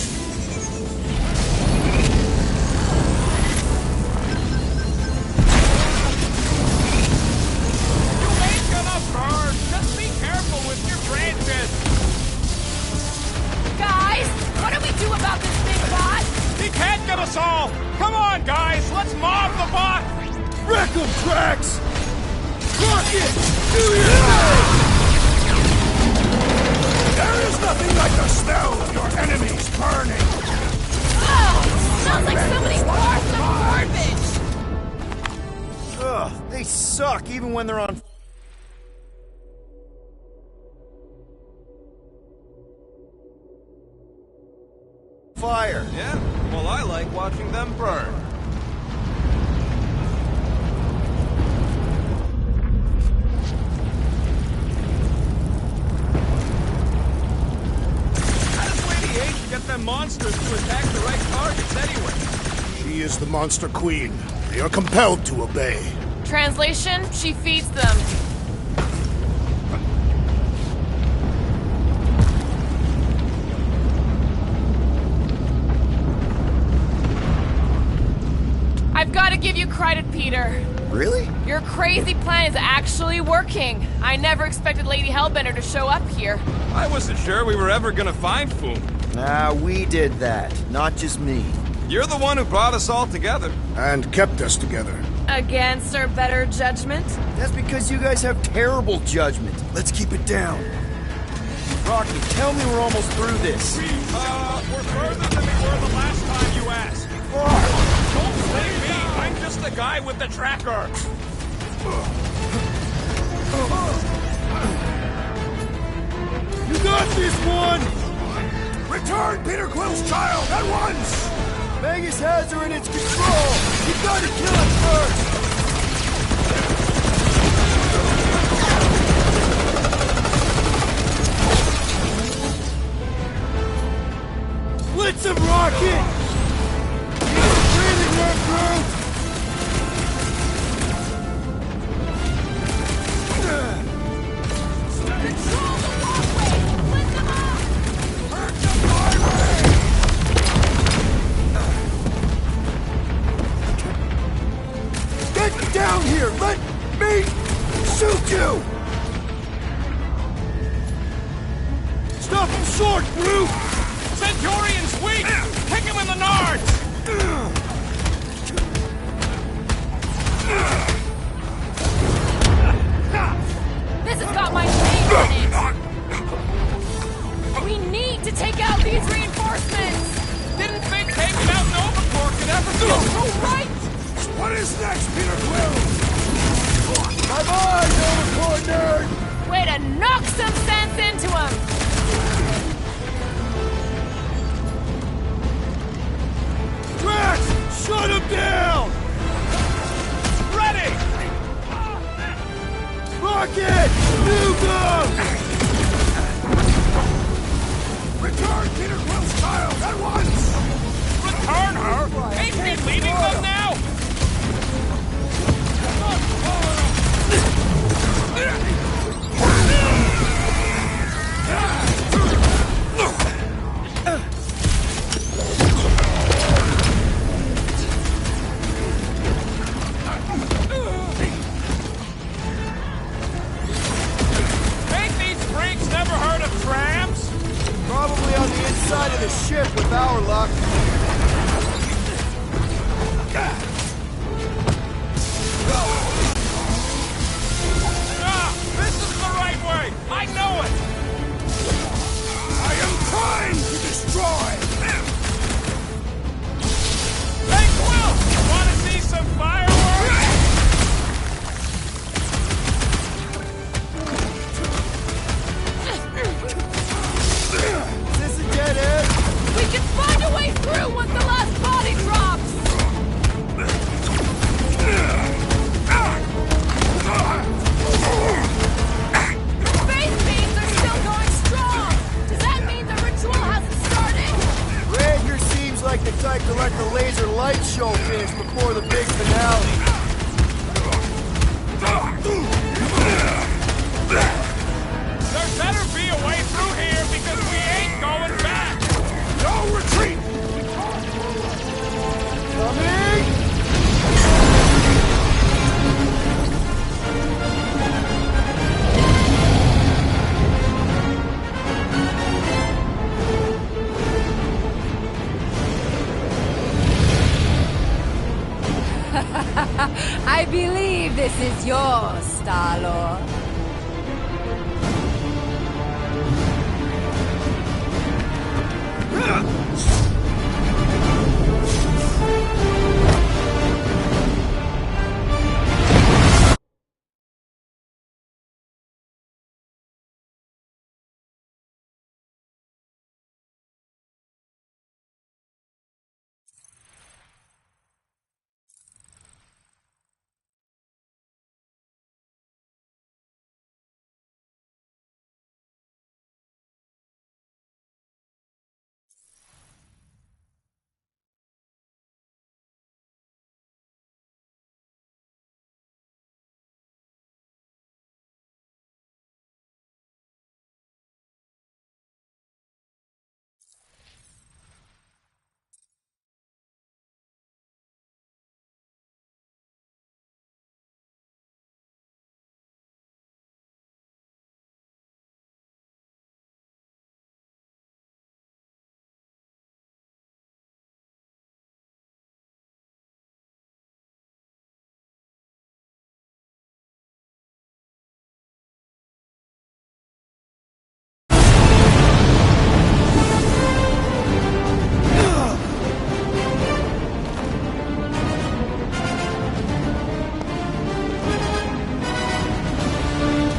You ain't gonna burn! Just be careful with your branches! Guys, what do we do about this big bot? He can't get us all! Come on, guys, let's mob the bot! Wreck 'em, Drax! Rocket! Do your thing! There is nothing like the smell of your enemies burning. Oh, smells like somebody poured some garbage! Ugh, they suck even when they're on fire. Yeah? Well, I like watching them burn. How does Lady H get them monsters to attack the right targets anyway? She is the Monster Queen. They are compelled to obey. Translation, she feeds them. I've got to give you credit, Peter. Really? Your crazy plan is actually working. I never expected Lady Hellbender to show up here. I wasn't sure we were ever gonna find Foom. Nah, we did that. Not just me. You're the one who brought us all together. And kept us together. Against her better judgment? That's because you guys have terrible judgment. Let's keep it down. Rocky, tell me we're almost through this. We're further than we were the last time you asked. Don't blame me, I'm just the guy with the tracker. You got this one! Return Peter Quill's child at once! Vegas has her in its control! You gotta kill it first! Blitz him, Rocket! Keep it breathing there, Groot! Get down here! Let me shoot you! Stop him short, Groot! Centurion's weak! Kick him in the nards! This has got my name on it! We need to take out these reinforcements! Didn't think taking out Nova Corps could ever feel so right! What is next, Peter Quill? Bye-bye, Nova Corps nerd! Way to knock some sense into him! Drax! Shut him down! Ready! Rocket! Nuke him! Return Peter Quill's child at once! Return her? Ain't we leaving them now? Ain't these freaks never heard of trams? Probably on the inside of the ship with our luck. This is the right way! I know it! I am trying to destroy! Hey, Quill! Wanna see some fireworks? shoot once the last body drops! Space beams are still going strong! Does that mean the ritual hasn't started? Red here seems like the type to let the laser light show finish before the big finale. There better be a way through here because we ain't going back! No retreat! Coming! I believe this is yours, Star-Lord.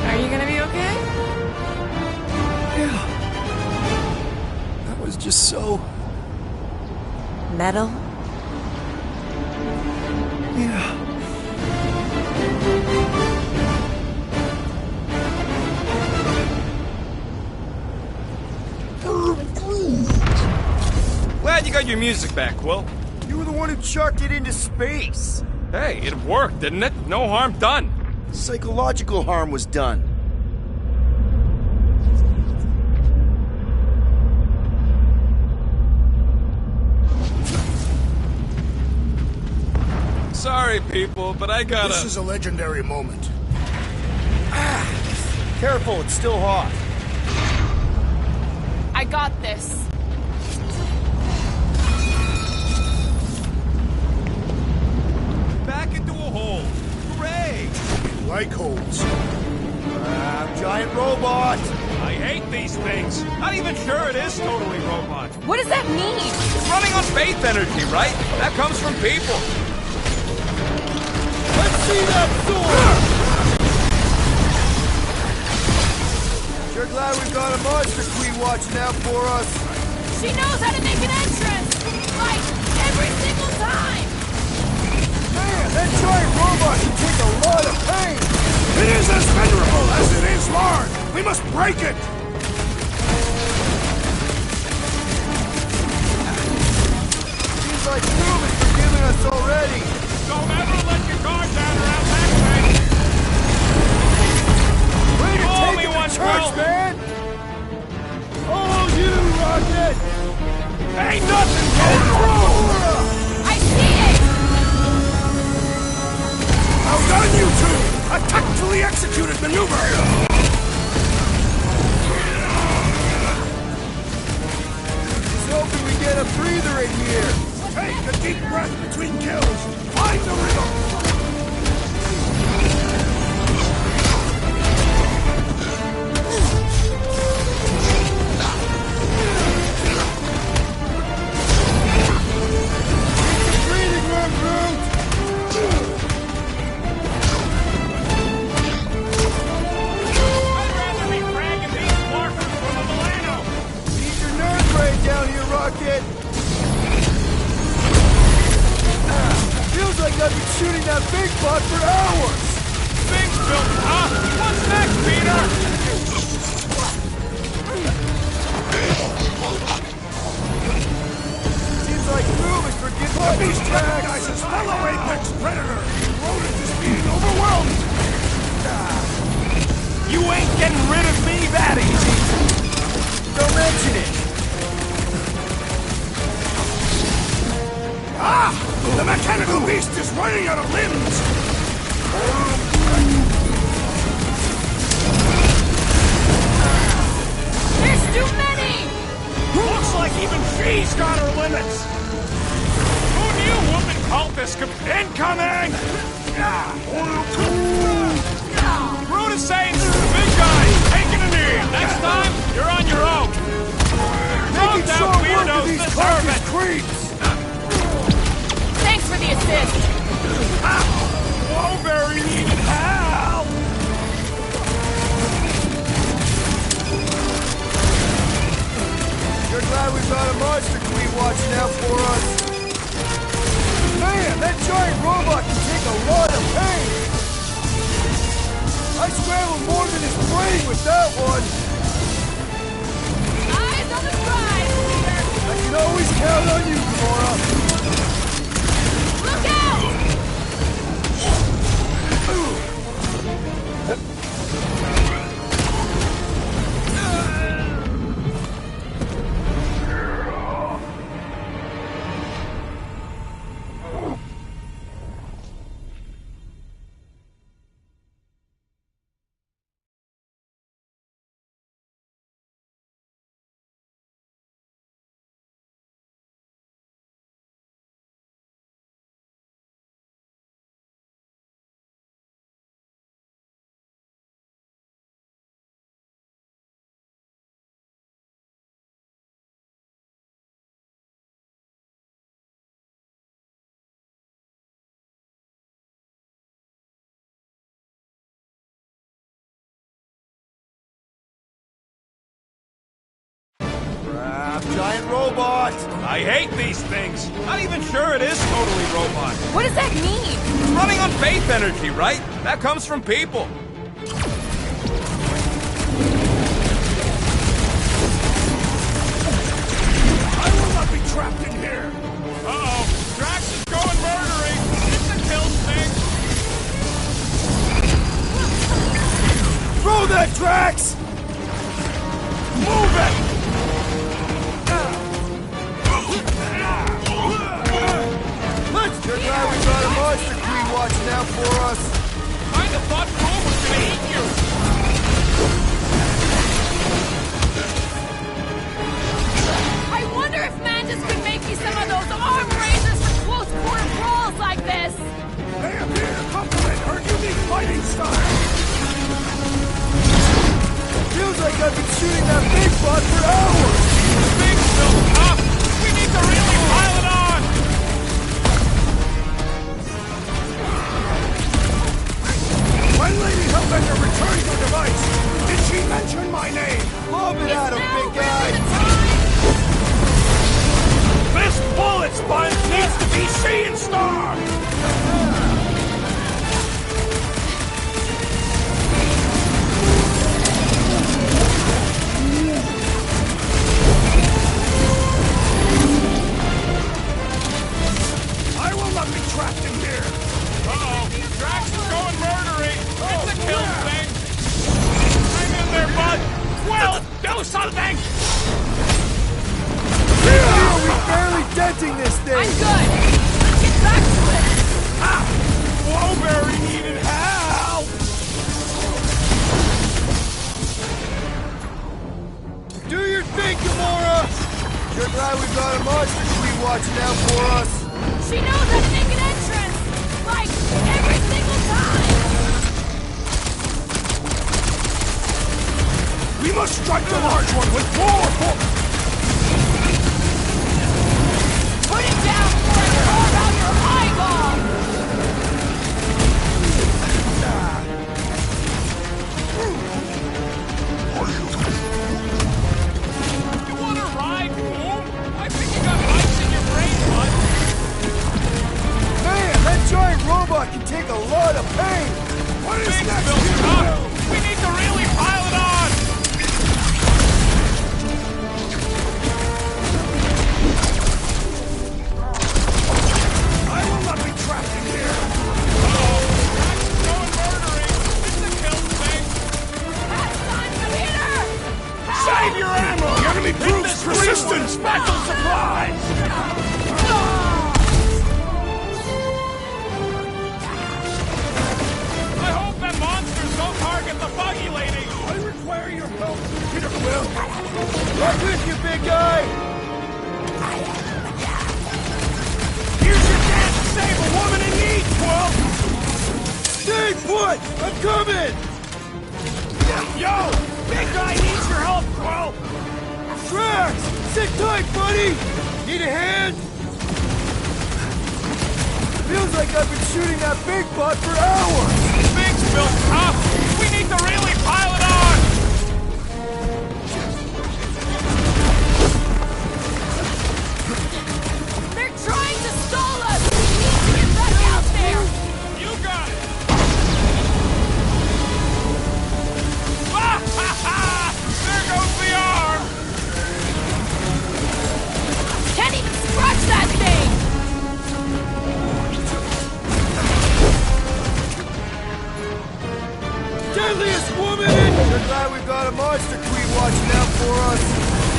Are you gonna be okay? Yeah. That was just so... Metal? Yeah. Glad you got your music back, Quill. You were the one who chucked it into space. Hey, it worked, didn't it? No harm done. Psychological harm was done. Sorry, people, but I gotta... This is a legendary moment. Careful, it's still hot. I got this. Back into a hole. Hooray! Like holes. Giant robot! I hate these things. Not even sure it is totally robot. What does that mean? It's running on faith energy, right? That comes from people. Let's see that sword! Sure glad we've got a monster queen watching out for us. She knows how to make an entrance! Like, every single time! Man, that giant robot can take a lot of pain! It is as venerable as it is large! We must break it! Seems like Doom is forgiving us already! Don't ever let your guard down around that thing! Way to Call take me it to one, church, Quill. man! Oh, you, Rocket! Ain't nothing going through! I see it! Well done, you two! A tactfully executed maneuver! Just hoping we get a breather in here! Take a deep breath between kills! Find the rhythm! Breathing room, Groot! I'd rather be fragging these markers from a Milano! Need your nerve brain down here, Rocket! shooting that big butt for hours! Things built up! What's next, Peter? Seems like Boom is forgetting These recognizes fellow apex predator! Rodent is being overwhelmed! You ain't getting rid of me that easy! Don't mention it! Ah! The mechanical beast is running out of limbs! There's too many! Looks like even she's got her limits! Who knew woman cultists could... Incoming! Brutus saying the big guy, taking a knee! Next time, you're on your own! Calm down, weirdos, deserve it! Creeps! Thanks for the assist! Wowberry needed help! You're glad we've got a monster queen watching out for us. Man, that giant robot can take a lot of pain. I scrambled more than his brain with that one. Eyes on the prize, Peter! I can always count on you, Gamora. Look out! Giant robot! I hate these things! Not even sure it is totally robot. What does that mean? It's running on faith energy, right? That comes from people. I will not be trapped in here! Uh-oh, Drax is going murdering! It's a kill thing! Throw that, Drax! Move it! You're glad we got a monster queen watching out for us. Kinda thought Boom was gonna eat you! I wonder if Mantis could make me some of those arm raisers for close quarter brawls like this! They appear to complement her unique fighting style! Feels like I've been shooting that big butt for hours. Things built up! We need to really pile it on! When Lady Hellbender returned your device, did she mention my name? Lob it at him, big guy. This bullet sponge needs to be seeing star! I will not be trapped in here! Uh-oh, Drax is going murdery! It's a kill thing! I'm in there, bud! Quill, do something! We're barely denting this thing. I'm good! Let's get back to it! Ah! Wowberry needed help! Do your thing, Gamora. You're glad we've got a monster queen watching out for us. She knows how to make an entrance! Like, every single time! We must strike the large one with more force! Put it down before I carve out your eyeball! You wanna ride, Boom? I think you got lights in your brain, bud! Man, that giant robot Thanks, Bill Tuck! We need to really pile it on! I will not be trapped in here! Uh-oh! That's going murdering! It's a kill thing! Save your ammo! The enemy proves persistent! Special surprise! I hope that monsters don't target the buggy lady! I require your help, Peter Quill! Right with you, big guy! Here's your chance to save a woman in need, Quill! Stay put! I'm coming! Yo! Big guy needs your help, Quill! Drax! Sit tight, buddy! Need a hand? Feels like I've been shooting that big butt for hours! Thanks, Bill Tuck! We need to really pile it on! They're trying to stall us! We need to get back out there! You got it! Ah, ha, ha! There goes the arm! Can't even scratch that thing! Deadliest woman! We're glad we've got a monster queen watching out for us.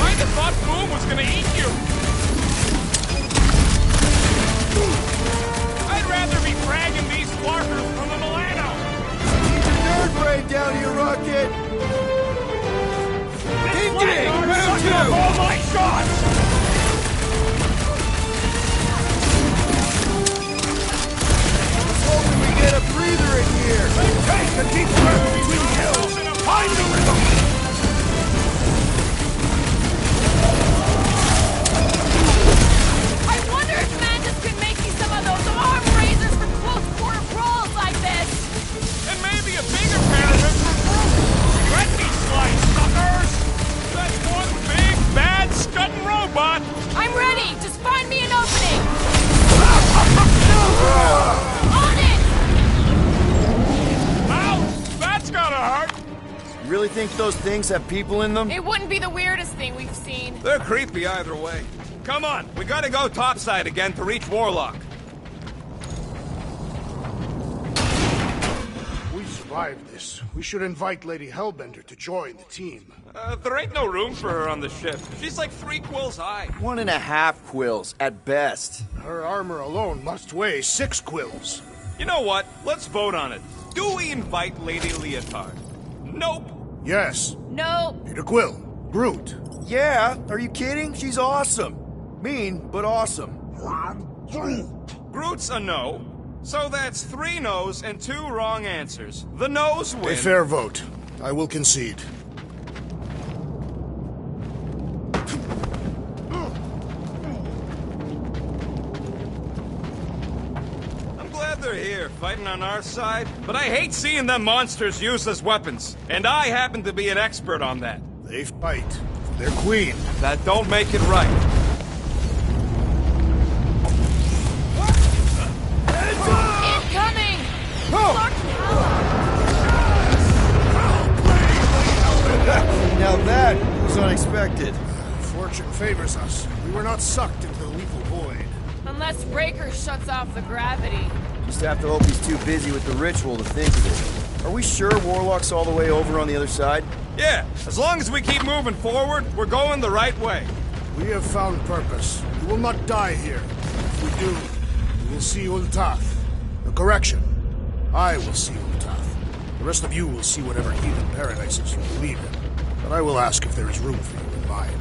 I just thought Boom was gonna eat you! I'd rather be fragging these flarkers from the Milano! Keep your nerd brain down here, Rocket! Ding ding! Round two! All my shots! Hoping we get a breather in here! Take the deep breath between kills! Find the rhythm! I wonder if Mantis can make me some of those arm raisers for close quarter brawls like this! And maybe a bigger pair of them for Groot! Let me slice, suckers! That's one big, bad, scudding robot! I'm ready! Just find me an opening! On it! Ouch! That's gotta hurt! You really think those things have people in them? It wouldn't be the weirdest thing we've seen. They're creepy either way. Come on, we gotta go topside again to reach Warlock. We survived this. We should invite Lady Hellbender to join the team. There ain't no room for her on the ship. She's like 3 quills high. 1.5 quills, at best. Her armor alone must weigh 6 quills. You know what? Let's vote on it. Do we invite Lady Leotard? Nope. Yes. No. Peter Quill. Groot. Yeah, are you kidding? She's awesome. Mean, but awesome. Groot's a no. So that's 3 no's and 2 wrong answers. The no's win. A fair vote. I will concede. I'm glad they're here, fighting on our side, but I hate seeing them monsters used as weapons. And I happen to be an expert on that. They fight for their queen. That don't make it right. Incoming! Now that was unexpected. Fortune favors us. We were not sucked into the lethal void. Unless Breaker shuts off the gravity. Just have to hope he's too busy with the ritual to think of it. Are we sure Warlock's all the way over on the other side? Yeah, as long as we keep moving forward, we're going the right way. We have found purpose. We will not die here. If we do, we will see Ultath. A correction. I will see Ultath. The rest of you will see whatever heathen paradises you believe in. But I will ask if there is room for you in mine.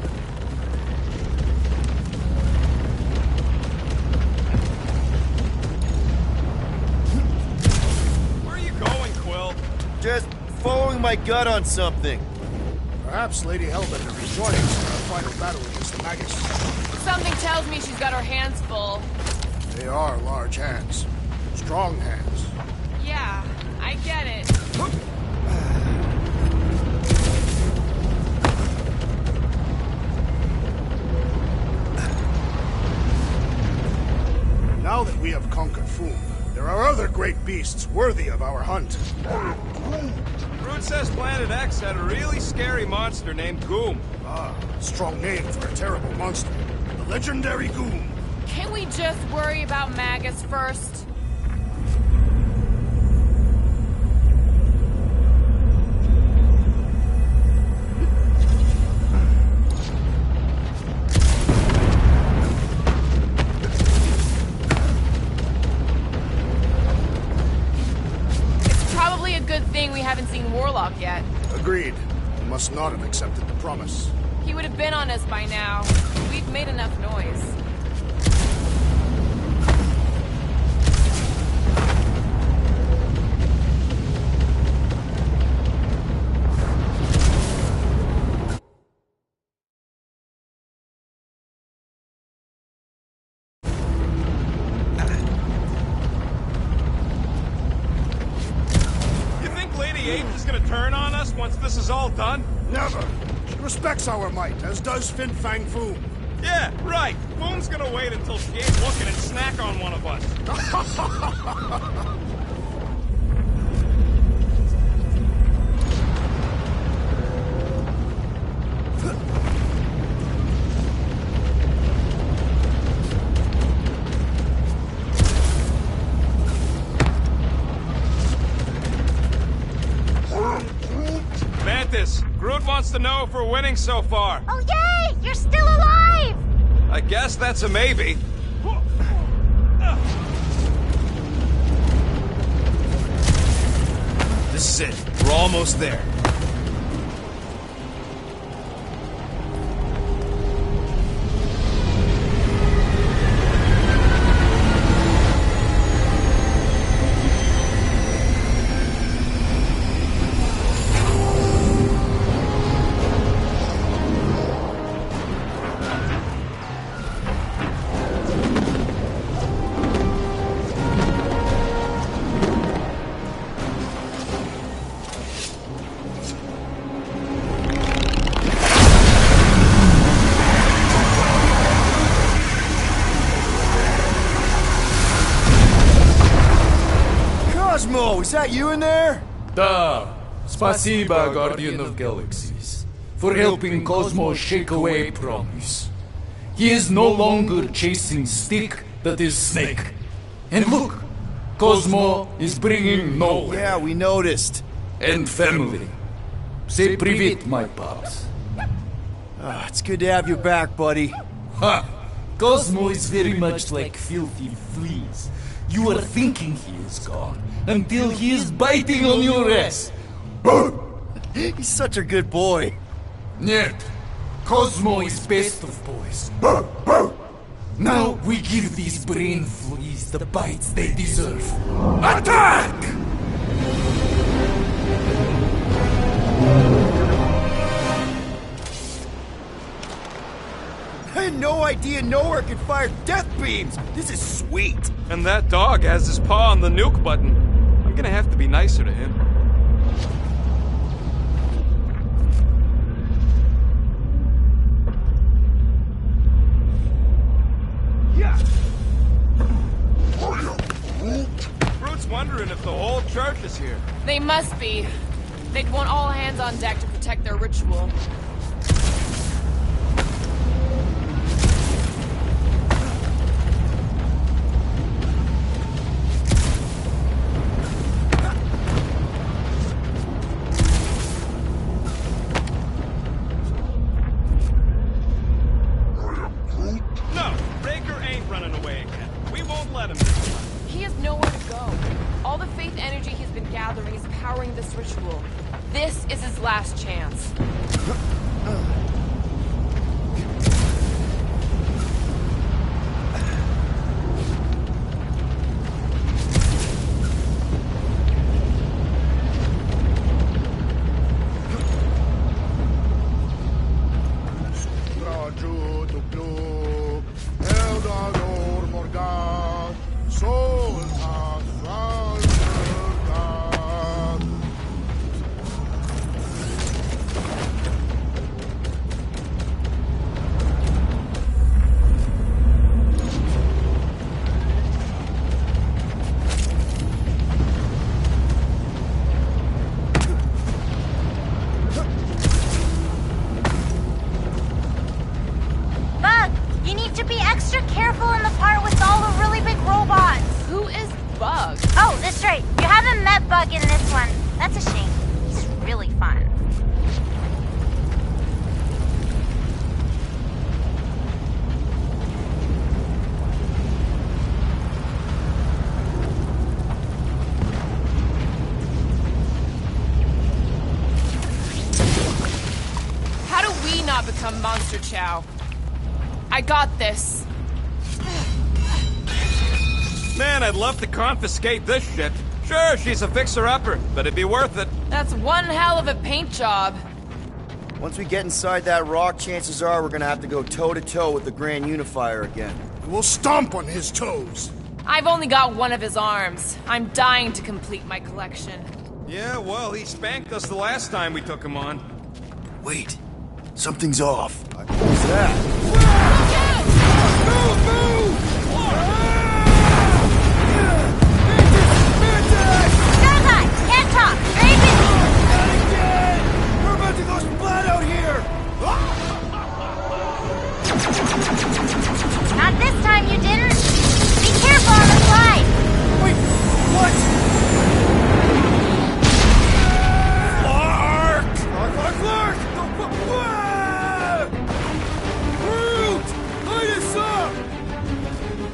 Where are you going, Quill? Just following my gut on something. Perhaps Lady Hellbender is joining us in our final battle against the Magus. Something tells me she's got her hands full. They are large hands. Strong hands. Yeah, I get it. Now that we have conquered Foom, There are other great beasts worthy of our hunt. Groot says Planet X had a really scary monster named Goom. Ah, strong name for a terrible monster. The legendary Goom. Can't we just worry about Magus first? It's probably a good thing we haven't seen Warlock yet. Agreed. He must not have accepted the promise. He would have been on us by now. We've made enough noise. You think Lady Ape is gonna turn on us once this is all done? Never. She respects our might, as does Fin Fang Foom. Yeah, right. Foom's gonna wait until she ain't looking and snack on one of us. Mantis, Groot wants to know if we're winning so far. Oh, yay! You're still alive! I guess that's a maybe. This is it. We're almost there. Cosmo, is that you in there? Da, spasiba, Guardian of Galaxies, for helping Cosmo shake away promise. He is no longer chasing stick that is snake. And look, Cosmo is bringing nowhere. Yeah, we noticed. And family. Say привет, my pops. It's good to have you back, buddy. Ha! Cosmo is very much like filthy fleas. You are thinking he is gone until he is biting on your ass. He's such a good boy. Нет, Cosmo is best of boys. Now we give these brain fleas the bites they deserve. Attack! I had no idea nowhere could fire death beams. This is sweet. And that dog has his paw on the nuke button. I'm gonna have to be nicer to him. Groot's wondering if the whole church is here. They must be. They'd want all hands on deck to protect their ritual. No, Raker ain't running away again. We won't let him. He has nowhere to go. All the faith energy he's been gathering is powering this ritual. This is his last chance. That's right. You haven't met Bug in this one. That's a shame. He's really fun. How do we not become Monster Chow? I got this. Man, I'd love to confiscate this shit. Sure, she's a fixer-upper, but it'd be worth it. That's one hell of a paint job. Once we get inside that rock, chances are we're gonna have to go toe-to-toe with the Grand Unifier again. We'll stomp on his toes. I've only got one of his arms. I'm dying to complete my collection. Yeah, well, he spanked us the last time we took him on. Wait, something's off. What's that? Skeleton! Can't talk! Very busy! We're about to go splat out here! Not this time, you didn't! Be careful on the slide! Wait, what? Clark! Groot! Light us up!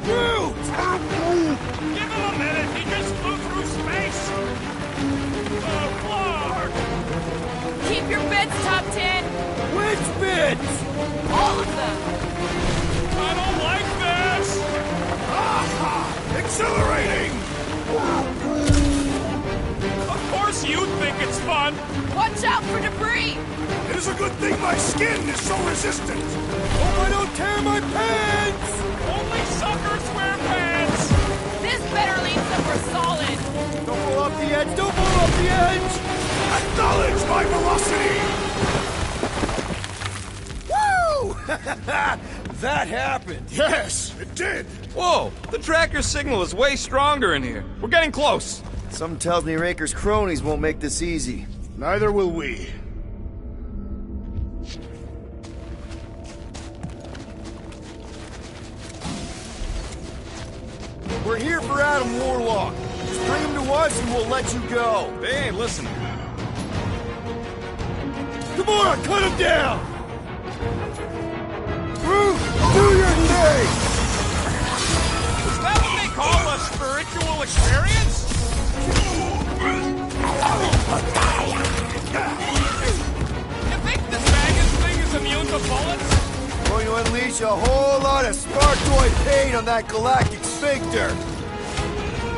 Groot! Give him a minute. He just flew through space. Oh, Clark! Keep your bits tucked in. Which bits? All of them. I don't like this. Exhilarating! Of course you think it's fun. Watch out for debris. It is a good thing my skin is so resistant. Hope I don't tear my pants! Only suckers wear pants. This better leave somewhere solid. Don't blow up the edge! Don't blow up the edge! Acknowledge my velocity! Woo! That happened! Yes, it did. Whoa, the tracker signal is way stronger in here. We're getting close. Something tells me Raker's cronies won't make this easy. Neither will we. We're here for Adam Warlock. Just bring him to us and we'll let you go. They ain't listening. Gamora, cut him down! Groot, do your thing! Is that what they call a spiritual experience? You think this Magus thing is immune to bullets? Going to unleash a whole lot of Spartoid pain on that galactic sphincter.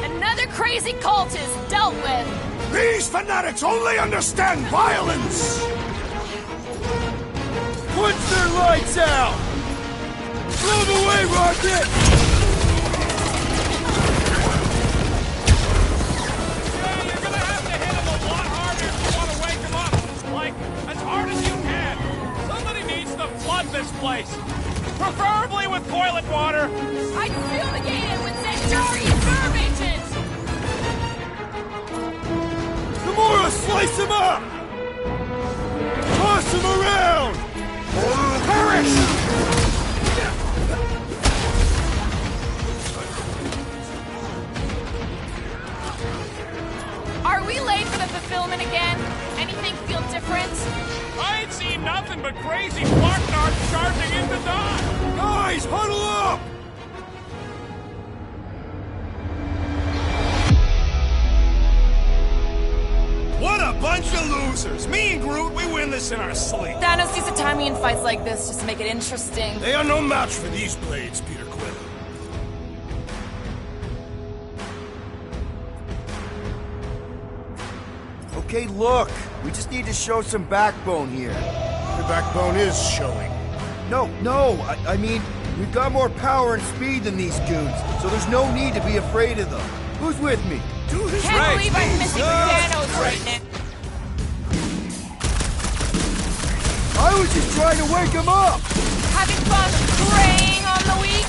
Another crazy cultist dealt with. These fanatics only understand violence! Punch their lights out! Blow them away, Rocket! Yeah, you're gonna have to hit him a lot harder if you want to wake him up. Like, as hard as you can. Somebody needs to flood this place. Preferably with toilet water. I'd fumigate it with Centaurian nerve agent. Gamora, slice him up! Toss him around! Perish! Are we late for the fulfillment again? Anything feel different? I ain't seen nothing but crazy Flarknards charging into Dawn. Guys, huddle up! What a bunch of losers! Me and Groot, we win this in our sleep. Thanos used to time me in fights like this just to make it interesting. They are no match for these blades, Peter Quill. Okay, look. We just need to show some backbone here. The backbone is showing. No, I mean, we've got more power and speed than these goons, so there's no need to be afraid of them. Who's with me? Do his Can't believe I'm missing Thanos right now. I was just trying to wake him up! Having fun preying on the weak?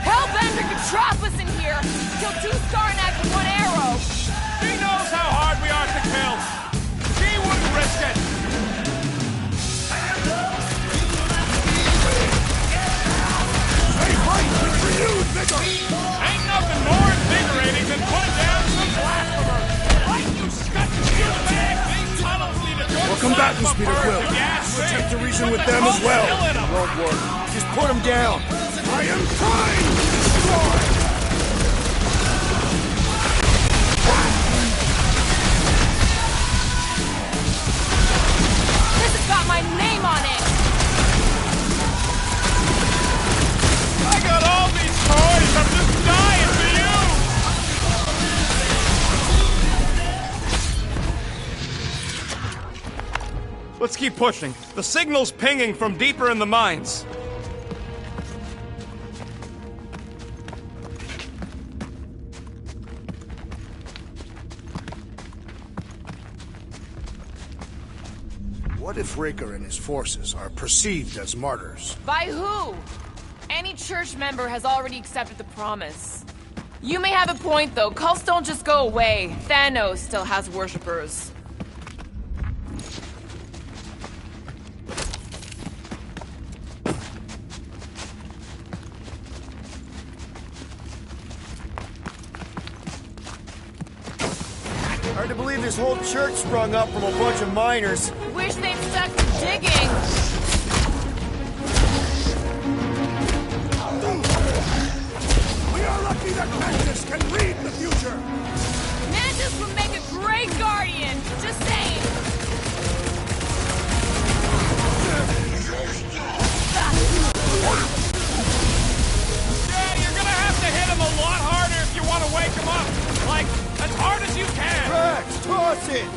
Hellbender could trap us in here. Kill 2 Starnax with 1 arrow. She knows how hard we are to kill. She wouldn't risk it. Hey, fight! combatants, Peter Quill. We'll attempt to reason with them as well. Won't work. Just put them down. I am trying to destroy! This has got my name on it! I got all these toys. I'm just dying for you. Let's keep pushing. The signal's pinging from deeper in the mines. What if Raker and his forces are perceived as martyrs? By who? Any church member has already accepted the promise. You may have a point, though. Cults don't just go away. Thanos still has worshippers. Hard to believe this whole church sprung up from a bunch of miners. Wish they'd stuck to digging. We are lucky that Mantis can read the future! Mantis would make a great guardian. Just saying. Yeah, you're gonna have to hit him a lot harder if you want to wake him up. Like, as hard as you can. Drax, toss it!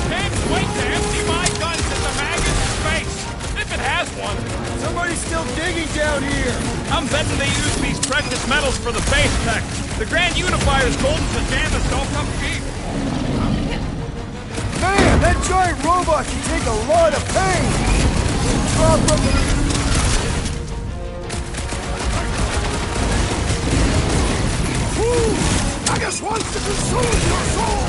Can't wait to empty my guns in the maggot's face. If it has one. Somebody's still digging down here! I'm betting they use these precious metals for the base tech. The Grand Unifier's golden pajamas don't come cheap. Man, that giant robot can take a lot of pain! Drop him! Nagus wants to consume your soul!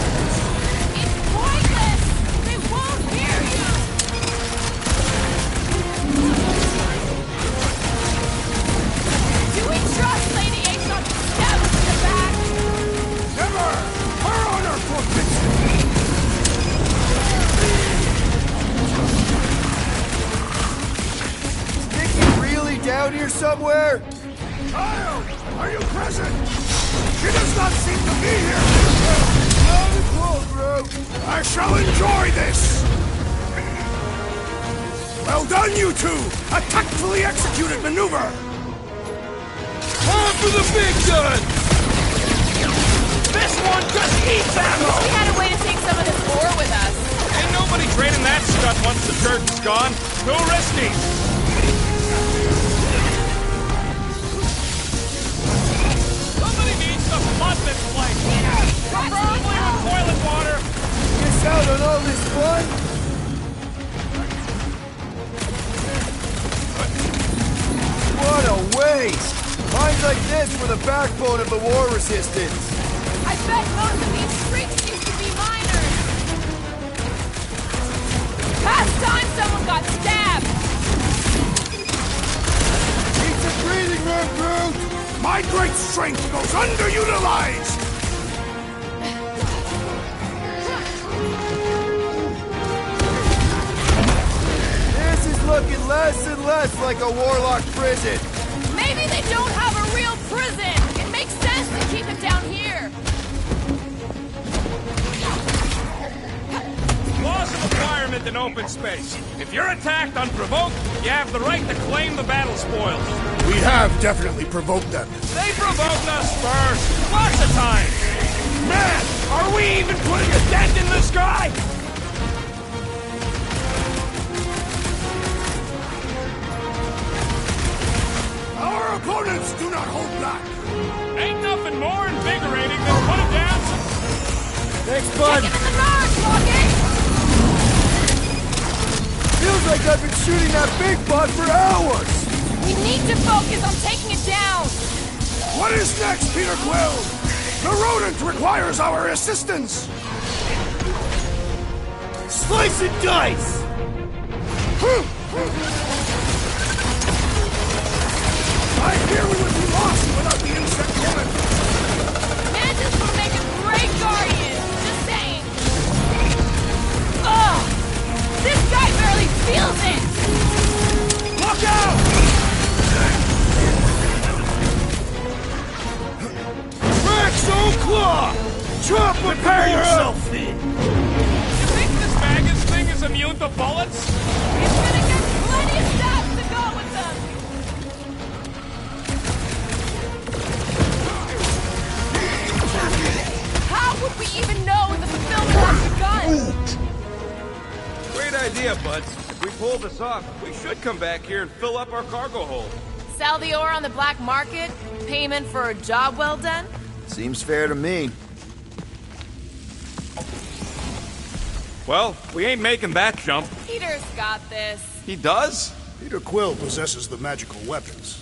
It's pointless. They won't hear you. Do we trust Lady H not to stab us in the back? Never! Her honor forbids it! Sticky really down here somewhere? Child, are you present? She does not seem to be here! I shall enjoy this! Well done, you two! A tactfully executed maneuver! Time for the big gun! This one just eats ammo! We had a way to take some of this ore with us. Ain't nobody trading that scut once the church is gone. Too risky. Somebody needs to flood this place. Preferably with toilet water. Miss out on all this fun? What a waste! Mines like this were the backbone of the war resistance. I bet most of these freaks used to be miners. Past time someone got stabbed. Need some breathing room, Groot! My great strength goes underutilized! This is looking less and less like a warlock prison. Maybe they don't have a real prison. It makes sense to keep them down here. Laws of acquirement in open space. If you're attacked unprovoked, you have the right to claim the battle spoils. We have definitely provoked them. They provoked us first. Lots of times. Man, are we even putting a dent in the sky? Our opponents do not hold back. Ain't nothing more invigorating than putting down some... Thanks, bud. Kick him in the nose, Rocket! Feels like I've been shooting that big bot for hours. We need to focus on taking it down. What is next, Peter Quill? The rodent requires our assistance. Slice and dice! I fear we would be lost without the insect woman. Mantis will make a great Prepare yourself, Finn! You think this Magus thing is immune to bullets? He's gonna get plenty of stats to go with them! How would we even know the fulfillment has begun? Great idea, buds. If we pull this off, we should come back here and fill up our cargo hold. Sell the ore on the black market? Payment for a job well done? Seems fair to me. Well, we ain't making that jump. Peter's got this. He does? Peter Quill possesses the magical weapons.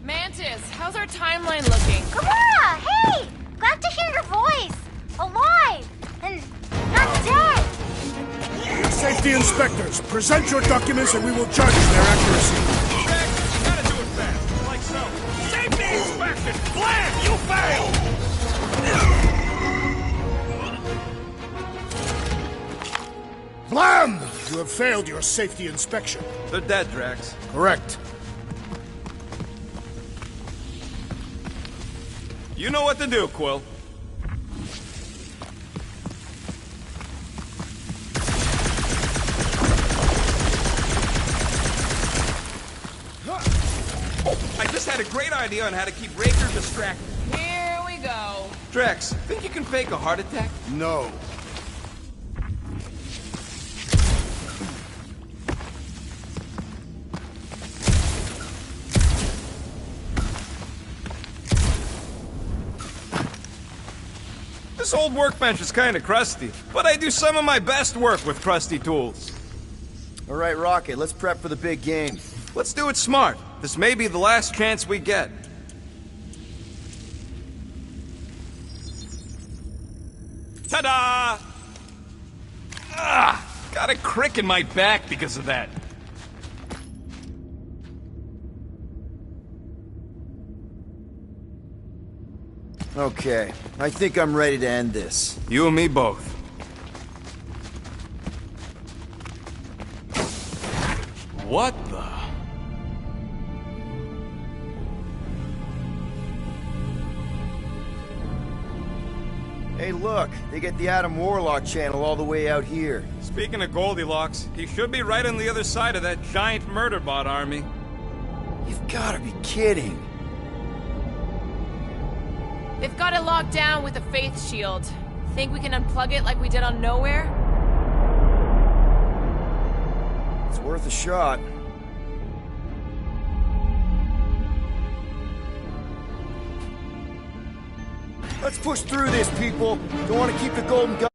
Mantis, how's our timeline looking? Gamora! Hey! Glad to hear your voice! Alive! And not dead! Safety inspectors, present your documents and we will judge their accuracy. Rex, you gotta do it fast, like so. Safety inspection! Blam! You failed! Vlam! You have failed your safety inspection. They're dead, Drax. Correct. You know what to do, Quill. I just had a great idea on how to keep Raker distracted. Here we go. Drax, think you can fake a heart attack? No. This old workbench is kind of crusty, but I do some of my best work with crusty tools. All right, Rocket, let's prep for the big game. Let's do it smart. This may be the last chance we get. Ta-da! Ah! Got a crick in my back because of that. Okay, I think I'm ready to end this. You and me both. What the? Hey, look, they get the Adam Warlock channel all the way out here. Speaking of Goldilocks, he should be right on the other side of that giant murder bot army. You've gotta be kidding. They've got it locked down with a faith shield. Think we can unplug it like we did on Nowhere? It's worth a shot. Let's push through this, people. Don't want to keep the golden gun.